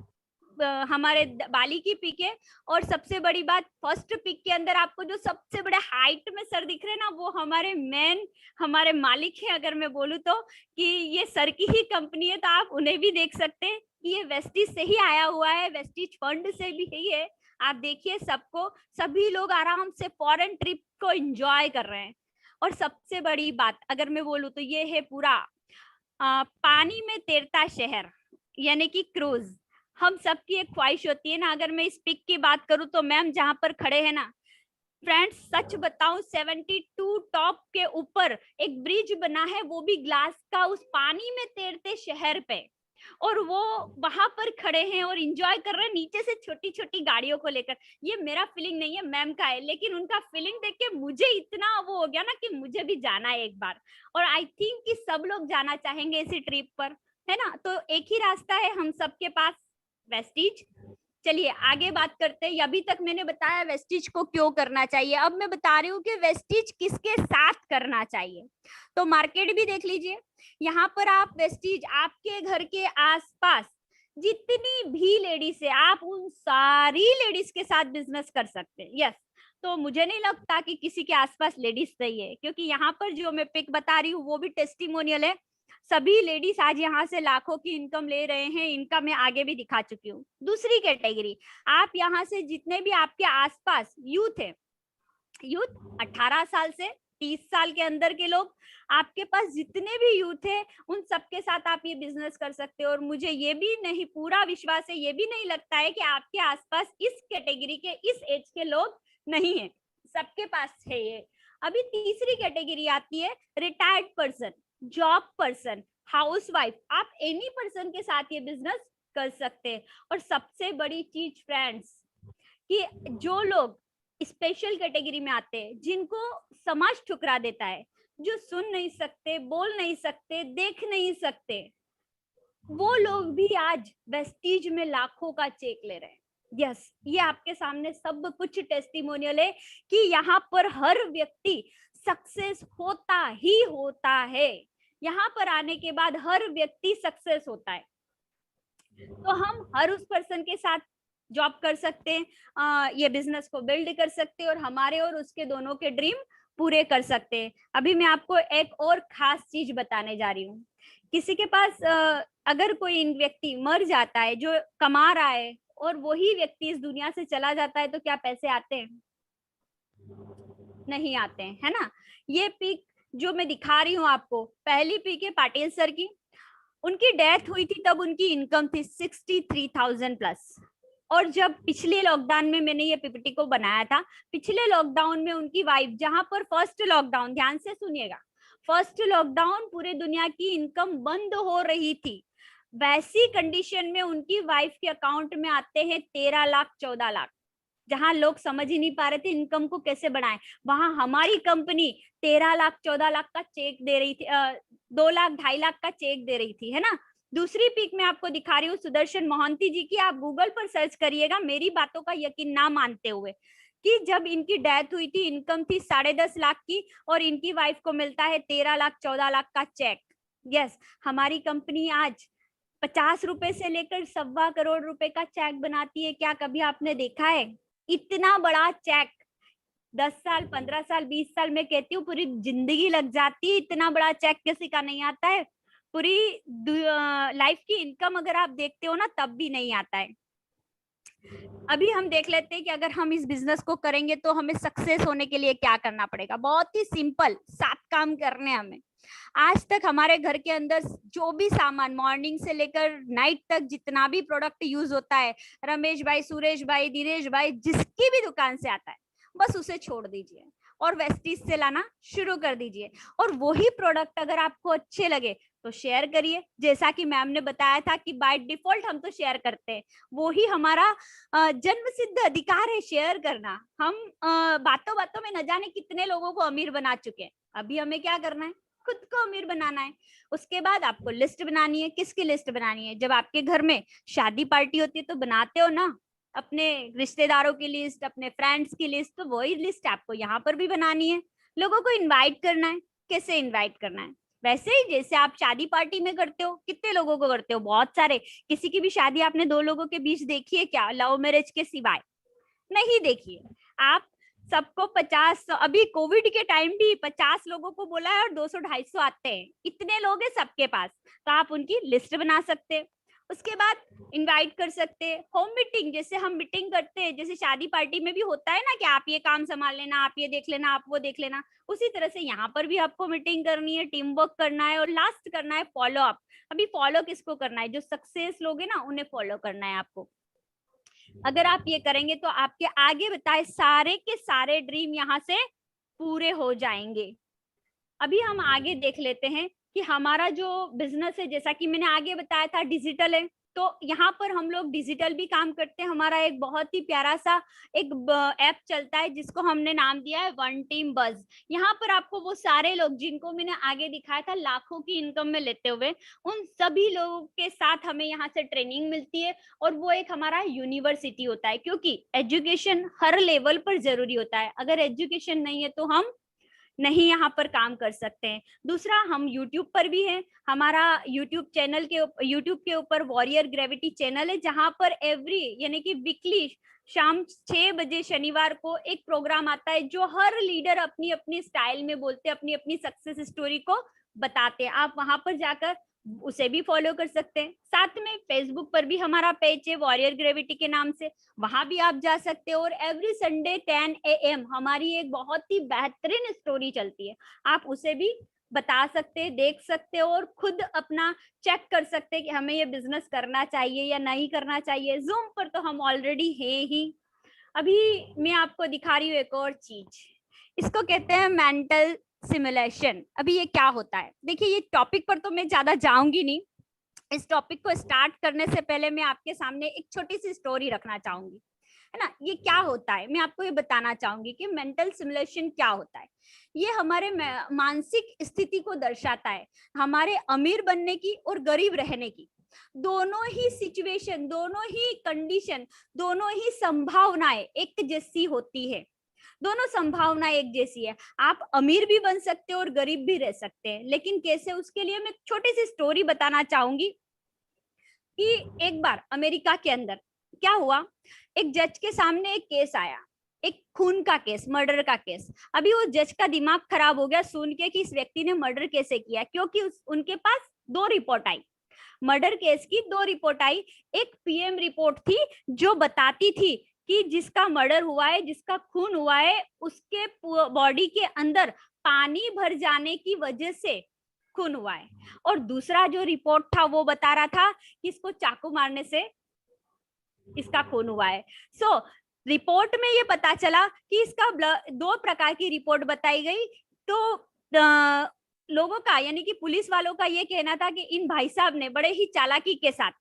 हमारे बाली की पिक है। और सबसे बड़ी बात, फर्स्ट पिक के अंदर आपको जो सबसे बड़े हाइट में सर दिख रहे हैं ना, वो हमारे मालिक है। अगर मैं बोलूँ तो कि ये सर की ही कंपनी है, तो आप उन्हें भी देख सकते हैं कि ये वेस्टिज से ही आया हुआ है, वेस्टिज फंड से भी ही है। आप देखिए सबको, सभी लोग आराम से फॉरेन ट्रिप को एंजॉय कर रहे हैं। और सबसे बड़ी बात अगर मैं बोलूँ तो ये है पूरा पानी में तैरता शहर, यानी कि क्रूज। हम सबकी एक ख्वाहिश होती है ना। अगर मैं इस पिक की बात करूं तो मैम जहां पर खड़े हैं ना, फ्रेंड्स सच बताऊं, 72 टॉप के ऊपर एक ब्रिज बना है, वो भी ग्लास का, उस पानी में तैरते शहर पे। और वो वहां पर खड़े हैं और इंजॉय कर रहे हैं नीचे से छोटी छोटी गाड़ियों को लेकर। ये मेरा फीलिंग नहीं है, मैम का है, लेकिन उनका फीलिंग देख के मुझे इतना वो हो गया ना कि मुझे भी जाना है एक बार। और आई थिंक कि सब लोग जाना चाहेंगे इसी ट्रिप पर, है ना। तो एक ही रास्ता है हम सबके पास, वेस्टिज। चलिए आगे बात करते हैं। अभी तक मैंने बताया वेस्टिज को क्यों करना चाहिए, अब मैं बता रही हूँ कि वेस्टिज किसके साथ करना चाहिए। तो मार्केट भी देख लीजिए, यहाँ पर आप वेस्टिज आपके घर के आसपास जितनी भी लेडीज है, आप उन सारी लेडीज के साथ बिजनेस कर सकते हैं। यस, तो मुझे नहीं लगता कि किसी के आसपास लेडीज नहीं है, क्योंकि यहाँ पर जो मैं पिक बता रही हूँ वो भी टेस्टिमोनियल है। सभी लेडीज आज यहाँ से लाखों की इनकम ले रहे हैं, इनका मैं आगे भी दिखा चुकी हूँ। दूसरी कैटेगरी, आप यहाँ से जितने भी आपके आसपास यूथ है, यूथ 18 साल से 30 साल के अंदर के लोग, आपके पास जितने भी यूथ है, उन सबके साथ आप ये बिजनेस कर सकते हो। और मुझे ये भी नहीं पूरा विश्वास है, ये भी नहीं लगता है कि आपके आसपास इस कैटेगरी के, इस एज के लोग नहीं है, सबके पास है ये। अभी तीसरी कैटेगरी आती है retired person, job person, housewife, आप एनी पर्सन के साथ ये बिजनेस कर सकते हैं। और सबसे बड़ी चीज फ्रेंड्स, कि जो लोग स्पेशल कैटेगरी में आते हैं, जिनको समाज ठुकरा देता है, जो सुन नहीं सकते, बोल नहीं सकते, देख नहीं सकते, वो लोग भी आज वेस्टीज में लाखों का चेक ले रहे हैं। यस, ये आपके सामने सब कुछ टेस्टिमोनियल है कि यहाँ पर हर व्यक्ति सक्सेस होता ही होता है। यहाँ पर आने के बाद हर व्यक्ति सक्सेस होता है। तो हम हर उस पर्सन के साथ जॉब कर सकते हैं, ये बिजनेस को बिल्ड कर सकते हैं, और हमारे और उसके दोनों के ड्रीम पूरे कर सकते हैं। अभी मैं आपको एक और खास चीज बताने जा रही हूँ। किसी के पास अगर कोई व्यक्ति मर जाता है जो कमा रहा है, और वही व्यक्ति इस दुनिया से चला जाता है, तो क्या पैसे आते हैं? नहीं आते हैं, है ना। ये पिक जो मैं दिखा रही हूँ आपको, पहली पिक है पाटिल सर की। उनकी डेथ हुई थी तब उनकी इनकम थी 63,000 प्लस। और जब पिछले लॉकडाउन में मैंने ये पीपीटी को बनाया था, पिछले लॉकडाउन में उनकी वाइफ, जहां पर फर्स्ट लॉकडाउन, ध्यान से सुनिएगा, फर्स्ट लॉकडाउन पूरे दुनिया की इनकम बंद हो रही थी, वैसी कंडीशन में उनकी वाइफ के अकाउंट में आते हैं 13 लाख 14 लाख। जहां लोग समझ ही नहीं पा रहे थे इनकम को कैसे बढ़ाएं, वहां हमारी कंपनी 13 लाख 14 लाख का चेक दे रही थी, 2 लाख 2.5 लाख का चेक दे रही थी, है ना। दूसरी पिक में आपको दिखा रही हूँ सुदर्शन मोहंती जी की, आप गूगल पर सर्च करिएगा मेरी बातों का यकीन ना मानते हुए, कि जब इनकी डेथ हुई थी इनकम थी 10.5 लाख की, और इनकी वाइफ को मिलता है 13 लाख 14 लाख का चेक। यस, हमारी कंपनी आज 50 रुपए से लेकर 1.25 करोड़ रुपए का चेक बनाती है। क्या कभी आपने देखा है इतना बड़ा चेक? 10 साल 15 साल 20 साल में कहती हूँ पूरी जिंदगी लग जाती है, इतना बड़ा चेक किसी का नहीं आता है। पूरी लाइफ की इनकम अगर आप देखते हो ना तब भी नहीं आता है। अभी हम देख लेते हैं कि अगर हम इस बिजनेस को करेंगे तो हमें सक्सेस होने के लिए क्या करना पड़ेगा। बहुत ही सिंपल 7 काम करने हैं हमें। आज तक हमारे घर के अंदर जो भी सामान मॉर्निंग से लेकर नाइट तक जितना भी प्रोडक्ट यूज होता है, रमेश भाई, सुरेश भाई, दिनेश भाई, जिसकी भी दुकान से आता है, बस उसे छोड़ दीजिए और वेस्टीज से लाना शुरू कर दीजिए। और वही प्रोडक्ट अगर आपको अच्छे लगे तो शेयर करिए। जैसा कि मैम ने बताया था कि बाय डिफॉल्ट हम तो शेयर करते हैं, वो ही हमारा जन्म सिद्ध अधिकार है शेयर करना। हम बातों बातों में न जाने कितने लोगों को अमीर बना चुके हैं। अभी हमें क्या करना है, खुद को अमीर बनाना है। उसके बाद आपको लिस्ट बनानी है। किसकी लिस्ट बनानी है? जब आपके घर में शादी पार्टी होती है तो बनाते हो ना, अपने रिश्तेदारों की लिस्ट, अपने फ्रेंड्स की लिस्ट, तो वही लिस्ट आपको यहाँ पर भी बनानी है। लोगों को इनवाइट करना है। कैसे इनवाइट करना है? वैसे ही जैसे आप शादी पार्टी में करते हो। कितने लोगों को करते हो? बहुत सारे। किसी की भी शादी आपने 2 लोगों के बीच देखी है क्या, लव मैरिज के सिवाय? नहीं देखिए। आप सबको 50, अभी कोविड के टाइम भी 50 लोगों को बोला है और 200-250 आते हैं। इतने लोग हैं सबके पास, तो आप उनकी लिस्ट बना सकते हैं। उसके बाद इनवाइट कर सकते हैं। होम मीटिंग, जैसे हम मीटिंग करते हैं, जैसे शादी पार्टी में भी होता है ना कि आप ये काम संभाल लेना, आप ये देख लेना, आप वो देख लेना, उसी तरह से यहाँ पर भी आपको मीटिंग करनी है, टीम वर्क करना है और लास्ट करना है फॉलो अप। अभी फॉलो किसको करना है? जो सक्सेस लोग हैं ना, उन्हें फॉलो करना है आपको। अगर आप ये करेंगे तो आपके आगे बताए सारे के सारे ड्रीम यहाँ से पूरे हो जाएंगे। अभी हम आगे देख लेते हैं कि हमारा जो बिजनेस है, जैसा कि मैंने आगे बताया था, डिजिटल है। तो यहाँ पर हम लोग डिजिटल भी काम करते हैं। हमारा एक बहुत ही प्यारा सा एक ऐप चलता है जिसको हमने नाम दिया है वन टीम बज। यहाँ पर आपको वो सारे लोग जिनको मैंने आगे दिखाया था लाखों की इनकम में लेते हुए, उन सभी लोगों के साथ हमें यहाँ से ट्रेनिंग मिलती है। और वो एक हमारा यूनिवर्सिटी होता है, क्योंकि एजुकेशन हर लेवल पर जरूरी होता है। अगर एजुकेशन नहीं है तो हम नहीं यहाँ पर काम कर सकते हैं। दूसरा, हम YouTube पर भी हैं। हमारा YouTube के ऊपर वॉरियर ग्रेविटी चैनल है, जहां पर एवरी यानी कि वीकली शाम 6 बजे शनिवार को एक प्रोग्राम आता है जो हर लीडर अपनी अपनी स्टाइल में बोलते हैं, अपनी अपनी सक्सेस स्टोरी को बताते हैं। आप वहां पर जाकर उसे भी फॉलो कर सकते हैं। साथ में फेसबुक पर भी हमारा पेज है वॉरियर ग्रेविटी के नाम से, वहां भी आप जा सकते हो। और एवरी संडे 10 AM हमारी एक बहुत ही बेहतरीन स्टोरी चलती है, आप उसे भी बता सकते हैं, देख सकते हो और खुद अपना चेक कर सकते हैं कि हमें ये बिजनेस करना चाहिए या नहीं करना चाहिए। जूम पर तो हम ऑलरेडी है ही। अभी मैं आपको दिखा रही हूँ एक और चीज, इसको कहते हैं मेंटल सिमुलेशन। अभी ये क्या होता है? देखिए, ये टॉपिक पर तो मैं ज्यादा जाऊंगी नहीं। इस टॉपिक को स्टार्ट करने से पहले मैं आपके सामने एक छोटी सी स्टोरी रखना चाहूंगी, है ना। ये क्या होता है मैं आपको ये बताना चाहूंगी कि मेंटल सिमुलेशन क्या होता है। ये हमारे मानसिक स्थिति को दर्शाता है, हमारे अमीर बनने की और गरीब रहने की। दोनों ही सिचुएशन, दोनों ही कंडीशन, दोनों ही संभावनाएं एक जैसी होती है। दोनों संभावना एक जैसी है। आप अमीर भी बन सकते हो और गरीब भी रह सकते हैं, लेकिन कैसे, उसके लिए मैं छोटी सी स्टोरी बताना चाहूंगी कि एक बार अमेरिका के अंदर क्या हुआ। एक जज के सामने एक केस आया, एक खून का केस, मर्डर का केस। अभी वो जज का दिमाग खराब हो गया सुन के कि इस व्यक्ति ने मर्डर कैसे किया, क्योंकि उनके पास 2 रिपोर्ट आई। मर्डर केस की 2 रिपोर्ट आई। एक PM रिपोर्ट थी जो बताती थी कि जिसका मर्डर हुआ है, जिसका खून हुआ है, उसके बॉडी के अंदर पानी भर जाने की वजह से खून हुआ है। और दूसरा जो रिपोर्ट था वो बता रहा था कि इसको चाकू मारने से इसका खून हुआ है। सो रिपोर्ट में ये पता चला कि इसका 2 प्रकार की रिपोर्ट बताई गई। तो लोगों का यानी कि पुलिस वालों का ये कहना था कि इन भाई साहब ने बड़े ही चालाकी के साथ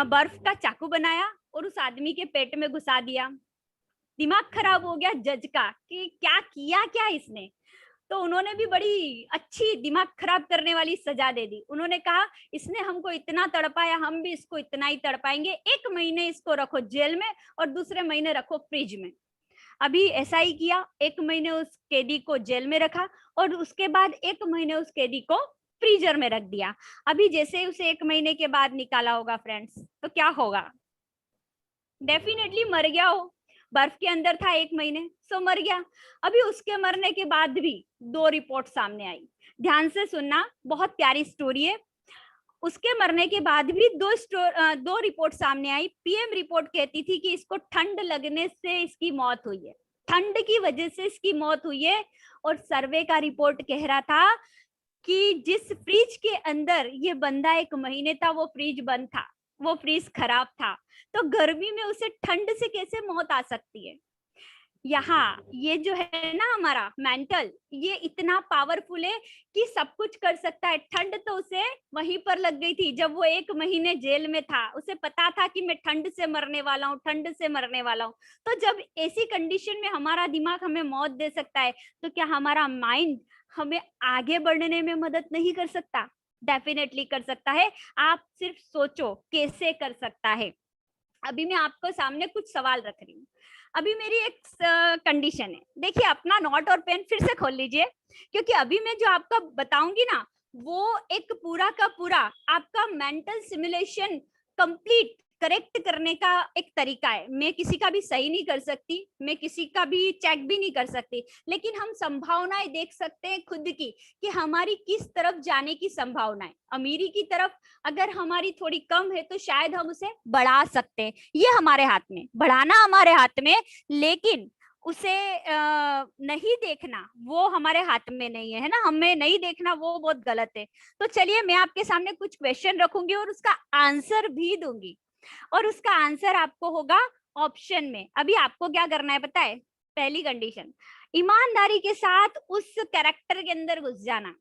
बर्फ का चाकू बनाया और उस आदमी के पेट में घुसा दिया। दिमाग खराब हो गया जज का कि क्या किया क्या इसने। तो उन्होंने भी बड़ी अच्छी दिमाग खराब करने वाली सजा दे दी। उन्होंने कहा इसने हमको इतना तड़पाया, हम भी इसको इतना ही तड़पाएंगे। 1 महीने इसको रखो जेल में और दूसरे महीने रखो फ्रिज में। अभी ऐसा ही किया, 1 महीने उस कैदी को जेल में रखा और उसके बाद 1 महीने उस कैदी को फ्रीजर में रख दिया। अभी जैसे उसे 1 महीने के बाद निकाला होगा फ्रेंड्स, तो क्या होगा? डेफिनेटली मर गया हो। बर्फ के अंदर था 1 महीने, सो मर गया। अभी उसके मरने के बाद भी 2 रिपोर्ट सामने आई। ध्यान से सुनना, बहुत प्यारी स्टोरी है। उसके मरने के बाद भी दो रिपोर्ट सामने आई। पीएम रिपोर्ट कहती थी कि इसको ठंड लगने से इसकी मौत हुई है, ठंड की वजह से इसकी मौत हुई है। और सर्वे का रिपोर्ट कह रहा था कि जिस फ्रिज के अंदर ये बंदा 1 महीने था, वो फ्रिज बंद था, वो फ्रिज खराब था, तो गर्मी में उसे ठंड से कैसे मौत आ सकती है। यहाँ ये जो है ना हमारा मेंटल, ये इतना पावरफुल है कि सब कुछ कर सकता है। ठंड तो उसे वहीं पर लग गई थी जब वो 1 महीने जेल में था। उसे पता था कि मैं ठंड से मरने वाला हूँ, ठंड से मरने वाला हूँ। तो जब ऐसी कंडीशन में हमारा दिमाग हमें मौत दे सकता है, तो क्या हमारा माइंड हमें आगे बढ़ने में मदद नहीं कर सकता? डेफिनेटली कर सकता है। आप सिर्फ सोचो कैसे कर सकता है। अभी मैं आपको सामने कुछ सवाल रख रही हूँ। अभी मेरी एक कंडीशन है, देखिए अपना नोट और पेन फिर से खोल लीजिए, क्योंकि अभी मैं जो आपका बताऊंगी ना, वो एक पूरा का पूरा आपका मेंटल सिमुलेशन कंप्लीट करेक्ट करने का एक तरीका है। मैं किसी का भी सही नहीं कर सकती, मैं किसी का भी चेक भी नहीं कर सकती, लेकिन हम संभावनाएं देख सकते हैं खुद की कि हमारी किस तरफ जाने की संभावनाएं। अमीरी की तरफ अगर हमारी थोड़ी कम है तो शायद हम उसे बढ़ा सकते हैं, ये हमारे हाथ में, बढ़ाना हमारे हाथ में, लेकिन उसे नहीं देखना वो हमारे हाथ में नहीं है ना, हमें नहीं देखना वो बहुत गलत है। तो चलिए मैं आपके सामने कुछ क्वेश्चन रखूंगी और उसका आंसर भी दूंगी, और उसका आंसर आपको होगा ऑप्शन में। अभी आपको क्या करना है पता है? पहली कंडीशन, ईमानदारी के साथ उस कैरेक्टर के अंदर घुस जाना,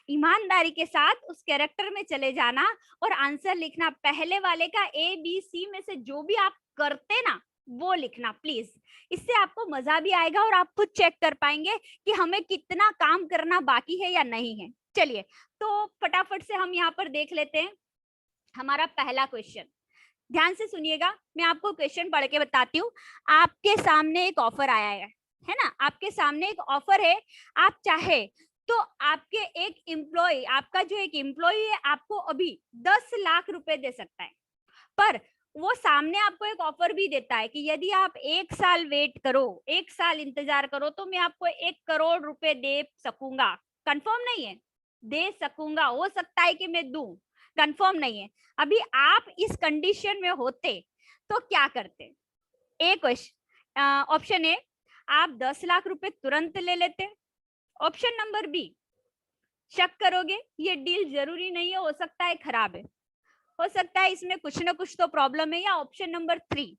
ईमानदारी के साथ उस कैरेक्टर में चले जाना और आंसर लिखना। पहले वाले का ABC में से जो भी आप करते ना वो लिखना प्लीज। इससे आपको मजा भी आएगा और आप खुद चेक कर पाएंगे कि हमें कितना काम करना बाकी है या नहीं है। चलिए तो फटाफट से हम यहाँ पर देख लेते हैं हमारा पहला क्वेश्चन। ध्यान से सुनिएगा, मैं आपको क्वेश्चन पढ़ के बताती हूँ। आपके सामने एक ऑफर आया है ना, आपके सामने एक ऑफर है। आप चाहे तो आपके एक एम्प्लॉय, आपका जो एक एम्प्लॉय है आपको अभी 10 लाख रुपए दे सकता है, पर वो सामने आपको एक ऑफर भी देता है कि यदि आप 1 साल वेट करो, 1 साल इंतजार करो, तो मैं आपको 1 करोड़ रुपए दे सकूंगा। कंफर्म नहीं है, दे सकूंगा, हो सकता है कि मैं दूं, कंफर्म नहीं है। अभी आप इस कंडीशन में होते तो क्या करते? ए क्वेश्चन, ऑप्शन ए, आप 10 लाख रुपए तुरंत ले लेते। ऑप्शन नंबर बी, शक करोगे, ये डील जरूरी नहीं है, हो सकता है खराब है, हो सकता है इसमें कुछ ना कुछ तो प्रॉब्लम है। या ऑप्शन नंबर 3,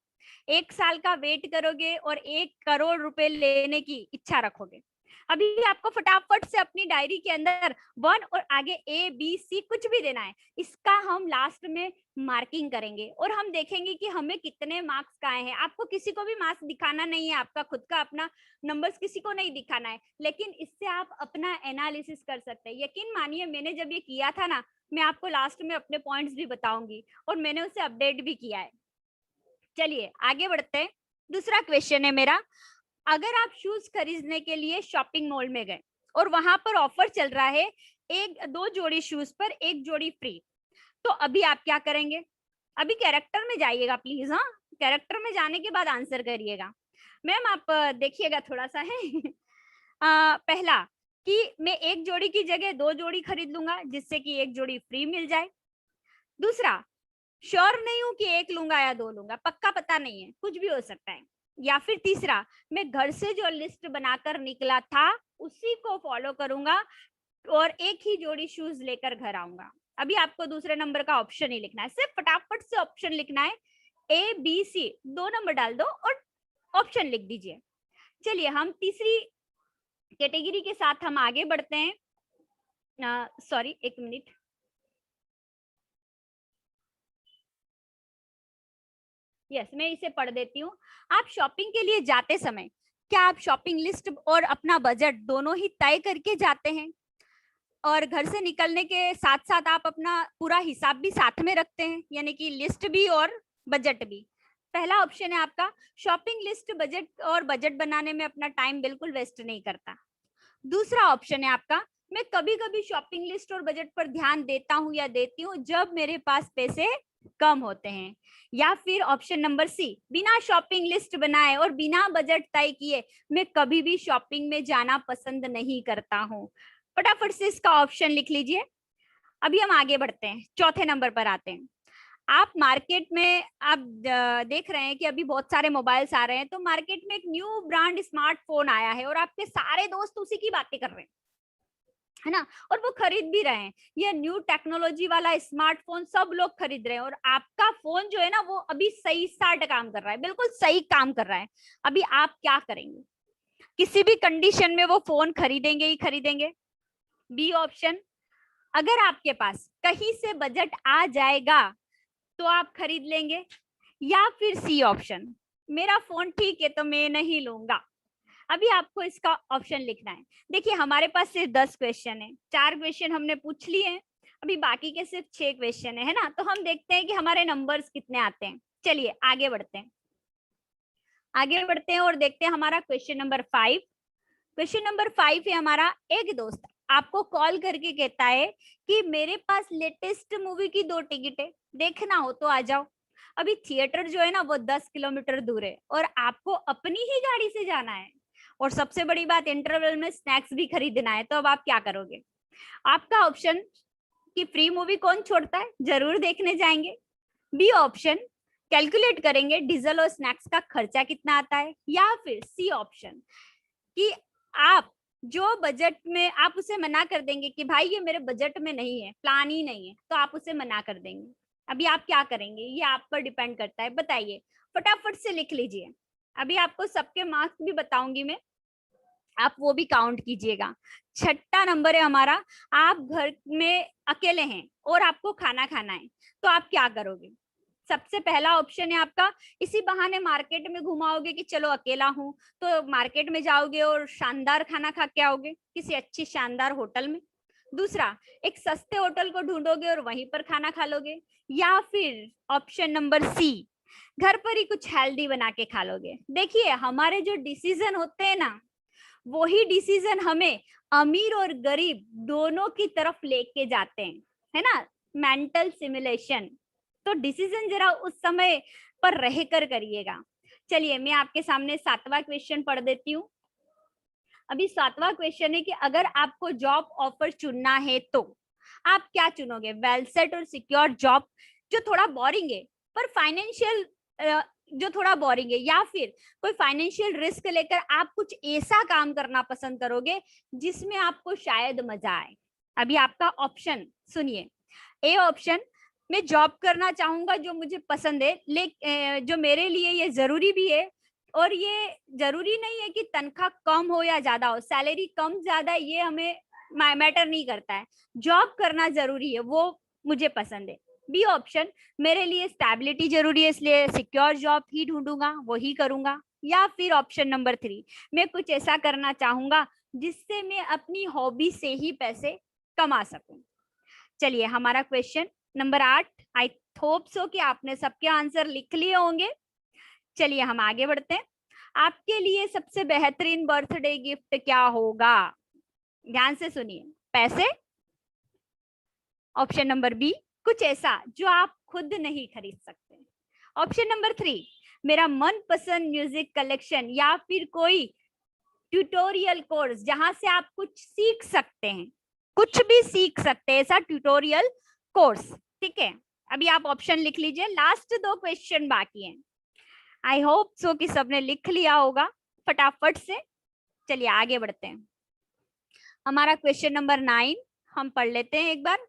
1 साल का वेट करोगे और 1 करोड़ रुपए लेने की इच्छा रखोगे। अभी आपको फटाफट से अपनी डायरी के अंदर 1 और आगे ABC कुछ भी देना है, इसका हम लास्ट में मार्किंग करेंगे और हम देखेंगे कि हमें कितने मार्क्स का आए हैं। आपको किसी को भी मार्क्स दिखाना नहीं है, आपका खुद का अपना नंबर्स किसी को नहीं दिखाना है, लेकिन इससे आप अपना एनालिसिस कर सकते हैं। यकीन मानिए मैंने जब ये किया था ना, मैं आपको लास्ट में अपने पॉइंट्स भी बताऊंगी और मैंने उसे अपडेट भी किया है। चलिए आगे बढ़ते हैं। दूसरा क्वेश्चन है मेरा, अगर आप शूज खरीदने के लिए शॉपिंग मॉल में गए और वहां पर ऑफर चल रहा है 2 जोड़ी शूज पर 1 जोड़ी फ्री, तो अभी आप क्या करेंगे? अभी कैरेक्टर में जाइएगा प्लीज, हाँ कैरेक्टर में जाने के बाद आंसर करिएगा। मैम आप देखिएगा थोड़ा सा है पहला कि मैं 1 जोड़ी की जगह 2 जोड़ी खरीद लूंगा जिससे कि 1 जोड़ी फ्री मिल जाए। दूसरा, श्योर नहीं हूं कि 1 लूंगा या 2 लूंगा, पक्का पता नहीं है, कुछ भी हो सकता है। या फिर तीसरा, मैं घर से जो लिस्ट बनाकर निकला था उसी को फॉलो करूंगा और 1 ही जोड़ी शूज लेकर घर आऊंगा। अभी आपको दूसरे नंबर का ऑप्शन ही लिखना है, सिर्फ फटाफट से ऑप्शन लिखना है, ABC 2 नंबर डाल दो और ऑप्शन लिख दीजिए। चलिए हम तीसरी कैटेगरी के साथ हम आगे बढ़ते हैं। सॉरी 1 मिनट, यस मैं इसे पढ़ देती हूँ। आप शॉपिंग के लिए जाते समय क्या आप शॉपिंग लिस्ट और अपना बजट दोनों ही तय करके जाते हैं? और घर से निकलने के साथ साथ आप अपना पूरा हिसाब भी साथ में रखते हैं, यानी कि लिस्ट भी और बजट भी? पहला ऑप्शन है आपका, शॉपिंग लिस्ट बजट और बजट बनाने में अपना टाइम बिल्कुल वेस्ट नहीं करता। दूसरा ऑप्शन है आपका, मैं कभी कभी शॉपिंग लिस्ट और बजट पर ध्यान देता हूँ या देती हूँ जब मेरे पास पैसे कम होते हैं। या फिर ऑप्शन नंबर सी, बिना शॉपिंग लिस्ट बनाए और बिना बजट तय किए मैं कभी भी शॉपिंग में जाना पसंद नहीं करता हूँ। फटाफट से इसका ऑप्शन लिख लीजिए। अभी हम आगे बढ़ते हैं, चौथे नंबर पर आते हैं। आप मार्केट में आप देख रहे हैं कि अभी बहुत सारे मोबाइल्स आ रहे हैं, तो मार्केट में एक न्यू ब्रांड स्मार्टफोन आया है और आपके सारे दोस्त उसी की बातें कर रहे हैं, है ना, और वो खरीद भी रहे हैं। ये न्यू टेक्नोलॉजी वाला स्मार्टफोन सब लोग खरीद रहे हैं और आपका फोन जो है ना वो अभी सही स्टार्ट काम कर रहा है, बिल्कुल सही काम कर रहा है। अभी आप क्या करेंगे? किसी भी कंडीशन में वो फोन खरीदेंगे ही खरीदेंगे। बी ऑप्शन, अगर आपके पास कहीं से बजट आ जाएगा तो आप खरीद लेंगे। या फिर सी ऑप्शन, मेरा फोन ठीक है तो मैं नहीं लूंगा। अभी आपको इसका ऑप्शन लिखना है। देखिए हमारे पास सिर्फ 10 क्वेश्चन है, 4 क्वेश्चन हमने पूछ लिए हैं, अभी बाकी के सिर्फ 6 क्वेश्चन है ना, तो हम देखते हैं कि हमारे नंबर्स कितने आते हैं। चलिए आगे बढ़ते हैं, आगे बढ़ते हैं और देखते हैं हमारा क्वेश्चन नंबर 5। क्वेश्चन नंबर 5 है हमारा, एक दोस्त आपको कॉल करके कहता है कि मेरे पास लेटेस्ट मूवी की 2 टिकट है, देखना हो तो आ जाओ। अभी थिएटर जो है ना वो 10 किलोमीटर दूर है और आपको अपनी ही गाड़ी से जाना है, और सबसे बड़ी बात इंटरवल में स्नैक्स भी खरीदना है, तो अब आप क्या करोगे? आपका ऑप्शन कि फ्री मूवी कौन छोड़ता है, जरूर देखने जाएंगे। बी ऑप्शन, कैलकुलेट करेंगे डीजल और स्नैक्स का खर्चा कितना आता है। या फिर सी ऑप्शन कि आप जो बजट में, आप उसे मना कर देंगे कि भाई ये मेरे बजट में नहीं है, प्लान ही नहीं है, तो आप उसे मना कर देंगे। अभी आप क्या करेंगे, ये आप पर डिपेंड करता है, बताइए, फटाफट से लिख लीजिए। अभी आपको सबके मार्क्स भी बताऊंगी मैं, आप वो भी काउंट कीजिएगा। छठा नंबर है हमारा, आप घर में अकेले हैं और आपको खाना खाना है, तो आप क्या करोगे? सबसे पहला ऑप्शन है आपका, इसी बहाने मार्केट में घुमाओगे कि चलो अकेला हूं, तो मार्केट में जाओगे और शानदार खाना खा के आओगे किसी अच्छी शानदार होटल में। दूसरा, एक सस्ते होटल को ढूंढोगे और वहीं पर खाना खा लोगे। या फिर ऑप्शन नंबर सी, घर पर ही कुछ हेल्दी बना के खा लोगे। देखिए हमारे जो डिसीजन होते हैं ना, वही डिसीजन हमें अमीर और गरीब दोनों की तरफ लेके जाते हैं, है ना, मेंटल सिमुलेशन। तो डिसीजन जरा उस समय पर रहकर करिएगा। चलिए मैं आपके सामने 7वां क्वेश्चन पढ़ देती हूँ। अभी 7वां क्वेश्चन है कि अगर आपको जॉब ऑफर चुनना है तो आप क्या चुनोगे? वेल सेट और सिक्योर जॉब जो थोड़ा बोरिंग है पर फाइनेंशियल, जो थोड़ा बोरिंग है, या फिर कोई फाइनेंशियल रिस्क लेकर आप कुछ ऐसा काम करना पसंद करोगे जिसमें आपको शायद मजा आए। अभी आपका ऑप्शन सुनिए। ए ऑप्शन, मैं जॉब करना चाहूंगा जो मुझे पसंद है, लेकिन जो मेरे लिए ये जरूरी भी है, और ये जरूरी नहीं है कि तनख्वाह कम हो या ज्यादा हो, सैलरी कम ज्यादा ये हमें मैटर नहीं करता है, जॉब करना जरूरी है, वो मुझे पसंद है। बी ऑप्शन, मेरे लिए स्टेबिलिटी जरूरी है इसलिए सिक्योर जॉब ही ढूंढूंगा, वही करूंगा। या फिर ऑप्शन नंबर 3, मैं कुछ ऐसा करना चाहूंगा जिससे मैं अपनी हॉबी से ही पैसे कमा सकूं। चलिए हमारा question number 8, I hope so कि आपने सबके आंसर लिख लिए होंगे। चलिए हम आगे बढ़ते हैं। आपके लिए सबसे बेहतरीन बर्थडे गिफ्ट क्या होगा? ध्यान से सुनिए। पैसे, ऑप्शन नंबर बी, कुछ ऐसा जो आप खुद नहीं खरीद सकते। ऑप्शन नंबर 3, मेरा मनपसंद म्यूजिक कलेक्शन, या फिर कोई ट्यूटोरियल कोर्स जहां से आप कुछ सीख सकते हैं, कुछ भी सीख सकते हैं, ऐसा ट्यूटोरियल कोर्स। ठीक है, अभी आप ऑप्शन लिख लीजिए, लास्ट 2 क्वेश्चन बाकी हैं। आई होप सो कि सबने लिख लिया होगा फटाफट से। चलिए आगे बढ़ते हैं। हमारा क्वेश्चन नंबर 9 हम पढ़ लेते हैं एक बार।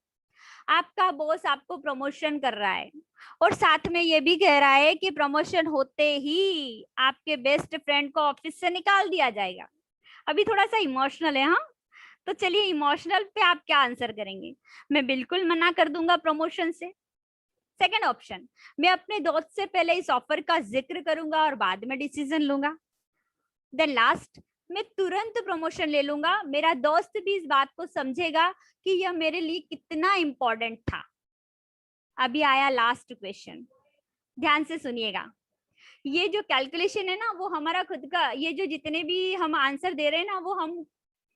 आपका बॉस आपको प्रमोशन कर रहा है और साथ में ये भी कह रहा है कि प्रमोशन होते ही आपके बेस्ट फ्रेंड को ऑफिस से निकाल दिया जाएगा। अभी थोड़ा सा इमोशनल है, हाँ, तो चलिए इमोशनल पे आप क्या आंसर करेंगे? मैं बिल्कुल मना कर दूंगा प्रमोशन से। सेकंड ऑप्शन, मैं अपने दोस्त से पहले इस ऑफर का जिक्र करूंगा और बाद में डिसीजन लूंगा। देन लास्ट, मैं तुरंत प्रमोशन ले लूंगा, मेरा दोस्त भी इस बात को समझेगा कि यह मेरे लिए कितना इंपॉर्टेंट था। अभी आया लास्ट क्वेश्चन, ध्यान से सुनिएगा। ये जो कैलकुलेशन है ना वो हमारा खुद का, ये जो जितने भी हम आंसर दे रहे हैं ना वो हम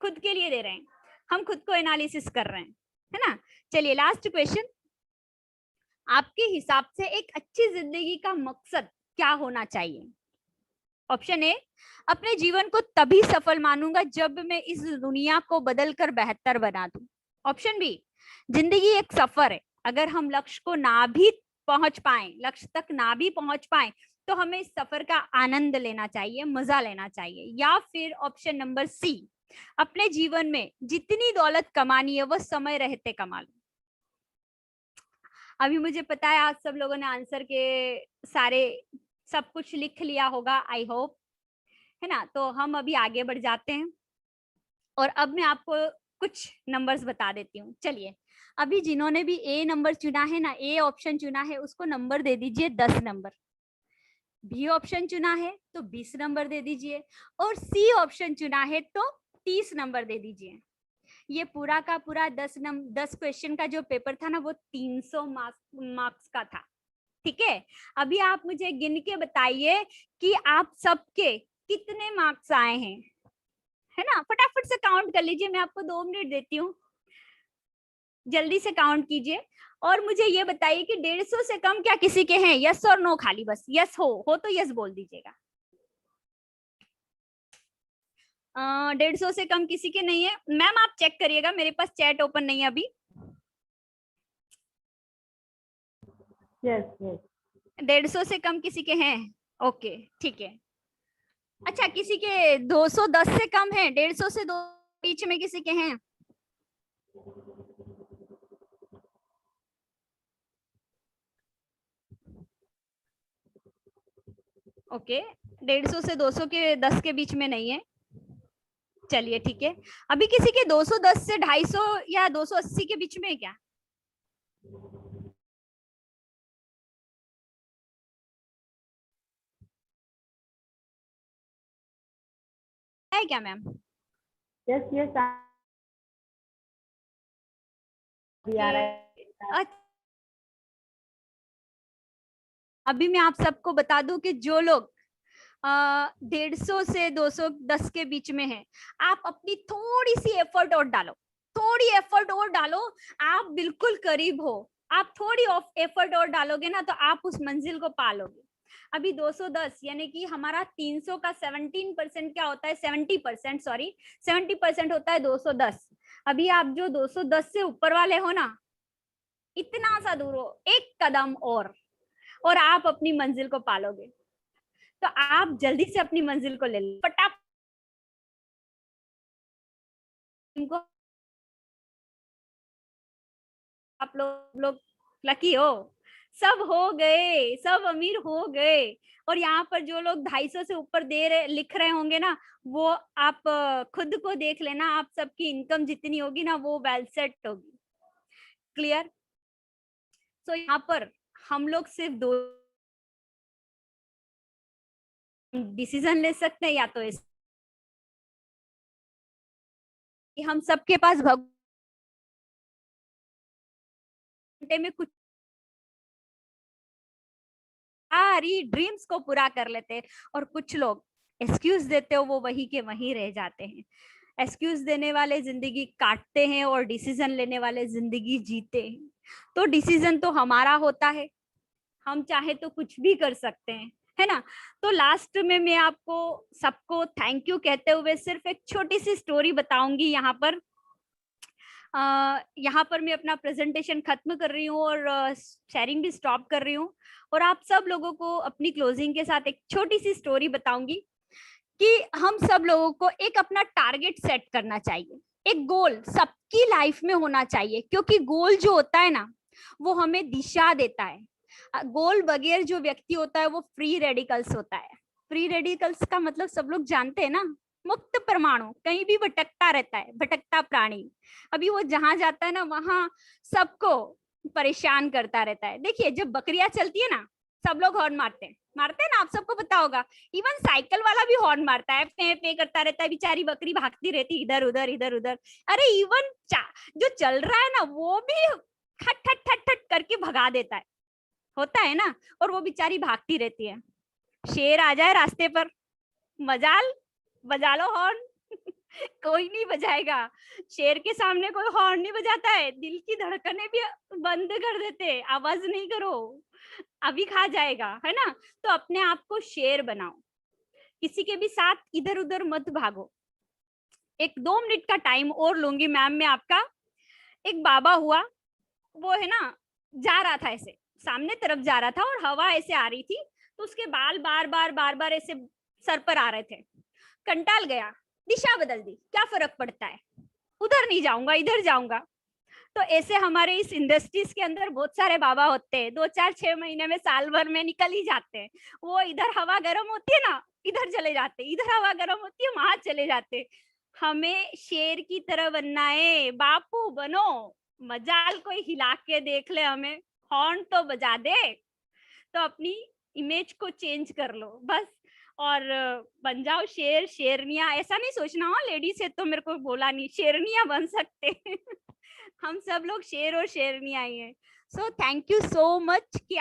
खुद के लिए दे रहे हैं, हम खुद को एनालिसिस कर रहे हैं, है ना। चलिए लास्ट क्वेश्चन, आपके हिसाब से एक अच्छी जिंदगी का मकसद क्या होना चाहिए? ऑप्शन ए, अपने जीवन को तभी सफल मानूंगा जब मैं इस दुनिया को बदलकर बेहतर बना दूं। ऑप्शन बी, जिंदगी एक सफर है, अगर हम लक्ष्य को ना भी पहुंच पाए, लक्ष्य तक ना भी पहुंच पाए, तो हमें इस सफर का आनंद लेना चाहिए, मजा लेना चाहिए। या फिर ऑप्शन नंबर सी, अपने जीवन में जितनी दौलत कमानी है वो समय रहते कमा लो। अभी मुझे पता है आज सब लोगों ने आंसर के सारे सब कुछ लिख लिया होगा, आई होप, है ना। तो हम अभी आगे बढ़ जाते हैं और अब मैं आपको कुछ नंबर्स बता देती हूँ। चलिए, अभी जिन्होंने भी ए नंबर चुना है ना, ए ऑप्शन चुना है, उसको नंबर दे दीजिए 10 नंबर। बी ऑप्शन चुना है तो 20 नंबर दे दीजिए, और सी ऑप्शन चुना है तो 30 नंबर दे दीजिए। ये पूरा का पूरा 10 क्वेश्चन का जो पेपर था ना, वो 300 मार्क्स का था। ठीक है, अभी आप मुझे गिन के बताइए कि आप सबके कितने मार्क्स आए हैं, है ना। फटाफट से काउंट कर लीजिए, मैं आपको 2 मिनट देती हूँ, जल्दी से काउंट कीजिए और मुझे ये बताइए कि 150 से कम क्या किसी के हैं? यस और नो, खाली बस यस हो तो यस बोल दीजिएगा। 150 से कम किसी के नहीं है। मैम आप चेक करिएगा, मेरे पास चैट ओपन नहीं है अभी। यस यस 150 से कम किसी के हैं? ओके ठीक है। अच्छा, किसी के 210 से कम है? 150 से 2 बीच में किसी के हैं? ओके, 150 से 200 के 10 के बीच में नहीं है। चलिए ठीक है, अभी किसी के 210 से 250 या 280 के बीच में है क्या? है क्या मैम? यस यस आ रहा है। अभी मैं आप सबको बता दूं कि जो लोग 150 से 210 के बीच में है, आप अपनी थोड़ी सी एफर्ट और डालो, थोड़ी एफर्ट और डालो, आप बिल्कुल करीब हो। आप थोड़ी एफर्ट और डालोगे ना तो आप उस मंजिल को पालोगे। अभी 210 यानी कि हमारा 300 का 17% क्या होता है? 70%, सॉरी 70% होता है 210। अभी आप जो 210 से ऊपर वाले हो ना, इतना सा दूर हो, एक कदम और आप अपनी मंजिल को पालोगे। तो आप जल्दी से अपनी मंजिल को ले लो फटाफट। इनको आप लोग लकी हो, सब हो गए, सब अमीर हो गए। और यहाँ पर जो लोग 250 से ऊपर दे रहे लिख रहे होंगे ना, वो आप खुद को देख लेना, आप सबकी इनकम जितनी होगी ना वो वेल सेट होगी। क्लियर? सो यहाँ पर हम लोग सिर्फ 2 डिसीजन ले सकते हैं, या तो इस हम सबके पास घंटे में कुछ सारी ड्रीम्स को पूरा कर लेते हैं, और कुछ लोग एक्सक्यूज देते हो वो वही के वहीं रह जाते हैं। एक्सक्यूज देने वाले जिंदगी काटते हैं और डिसीजन लेने वाले जिंदगी जीते हैं। तो डिसीजन तो हमारा होता है, हम चाहे तो कुछ भी कर सकते हैं, है ना। तो लास्ट में मैं आपको सबको थैंक यू कहते हुए सिर्फ एक छोटी सी स्टोरी बताऊंगी। यहाँ पर मैं अपना प्रेजेंटेशन खत्म कर रही हूँ और शेयरिंग भी स्टॉप कर रही हूँ, और आप सब लोगों को अपनी क्लोजिंग के साथ एक छोटी सी स्टोरी बताऊंगी कि हम सब लोगों को एक अपना टारगेट सेट करना चाहिए, एक गोल सबकी लाइफ में होना चाहिए, क्योंकि गोल जो होता है ना वो हमें दिशा देता है। गोल बगैर जो व्यक्ति होता है वो फ्री रेडिकल्स होता है। फ्री रेडिकल्स का मतलब सब लोग जानते हैं ना, मुक्त परमाणु, कहीं भी भटकता रहता है, भटकता प्राणी। अभी वो जहां जाता है ना वहां सबको परेशान करता रहता है। देखिए जब बकरियां चलती है ना, सब लोग हॉर्न मारते हैं ना, आप सबको पता होगा। इवन साइकिल वाला भी हॉर्न मारता है, पे पे करता रहता है, बेचारी बकरी भागती रहती इधर उधर इधर उधर। अरे इवन जो चल रहा है ना वो भी खट खट खट खट करके भगा देता है, होता है ना, और वो बेचारी भागती रहती है। शेर आ जाए रास्ते पर, मजाल, बजा लो हॉर्न कोई नहीं बजाएगा। शेर के सामने कोई हॉर्न नहीं बजाता है, दिल की धड़कनें भी बंद कर देते, आवाज नहीं करो, अभी खा जाएगा, है ना। तो अपने आप को शेर बनाओ, किसी के भी साथ इधर उधर मत भागो। एक 2 मिनट का टाइम और लूंगी मैम मैं आपका। एक बाबा हुआ, वो है ना जा रहा था ऐसे, सामने तरफ जा रहा था और हवा ऐसे आ रही थी, तो उसके बाल बार बार ऐसे सर पर आ रहे थे। कंटाल गया, दिशा बदल दी, क्या फर्क पड़ता है, उधर नहीं जाऊंगा इधर जाऊंगा। तो ऐसे हमारे इस इंडस्ट्रीज के अंदर बहुत सारे बाबा होते हैं, 2 4 6 महीने में साल भर में निकल ही जाते हैं। वो इधर हवा गर्म होती है ना, इधर चले जाते, इधर हवा गर्म होती है वहां चले जाते। हमें शेर की तरह बनना है, बापू बनो, मजाल कोई हिला के देख ले हमें, हॉर्न तो बजा दे, तो अपनी इमेज को चेंज कर लो बस, और बन जाओ शेर शेरनिया। ऐसा नहीं सोचना हो लेडीज है तो मेरे को बोला नहीं, शेरनिया बन सकते हम सब लोग शेर और शेरनिया ही हैं। So thank you so much कि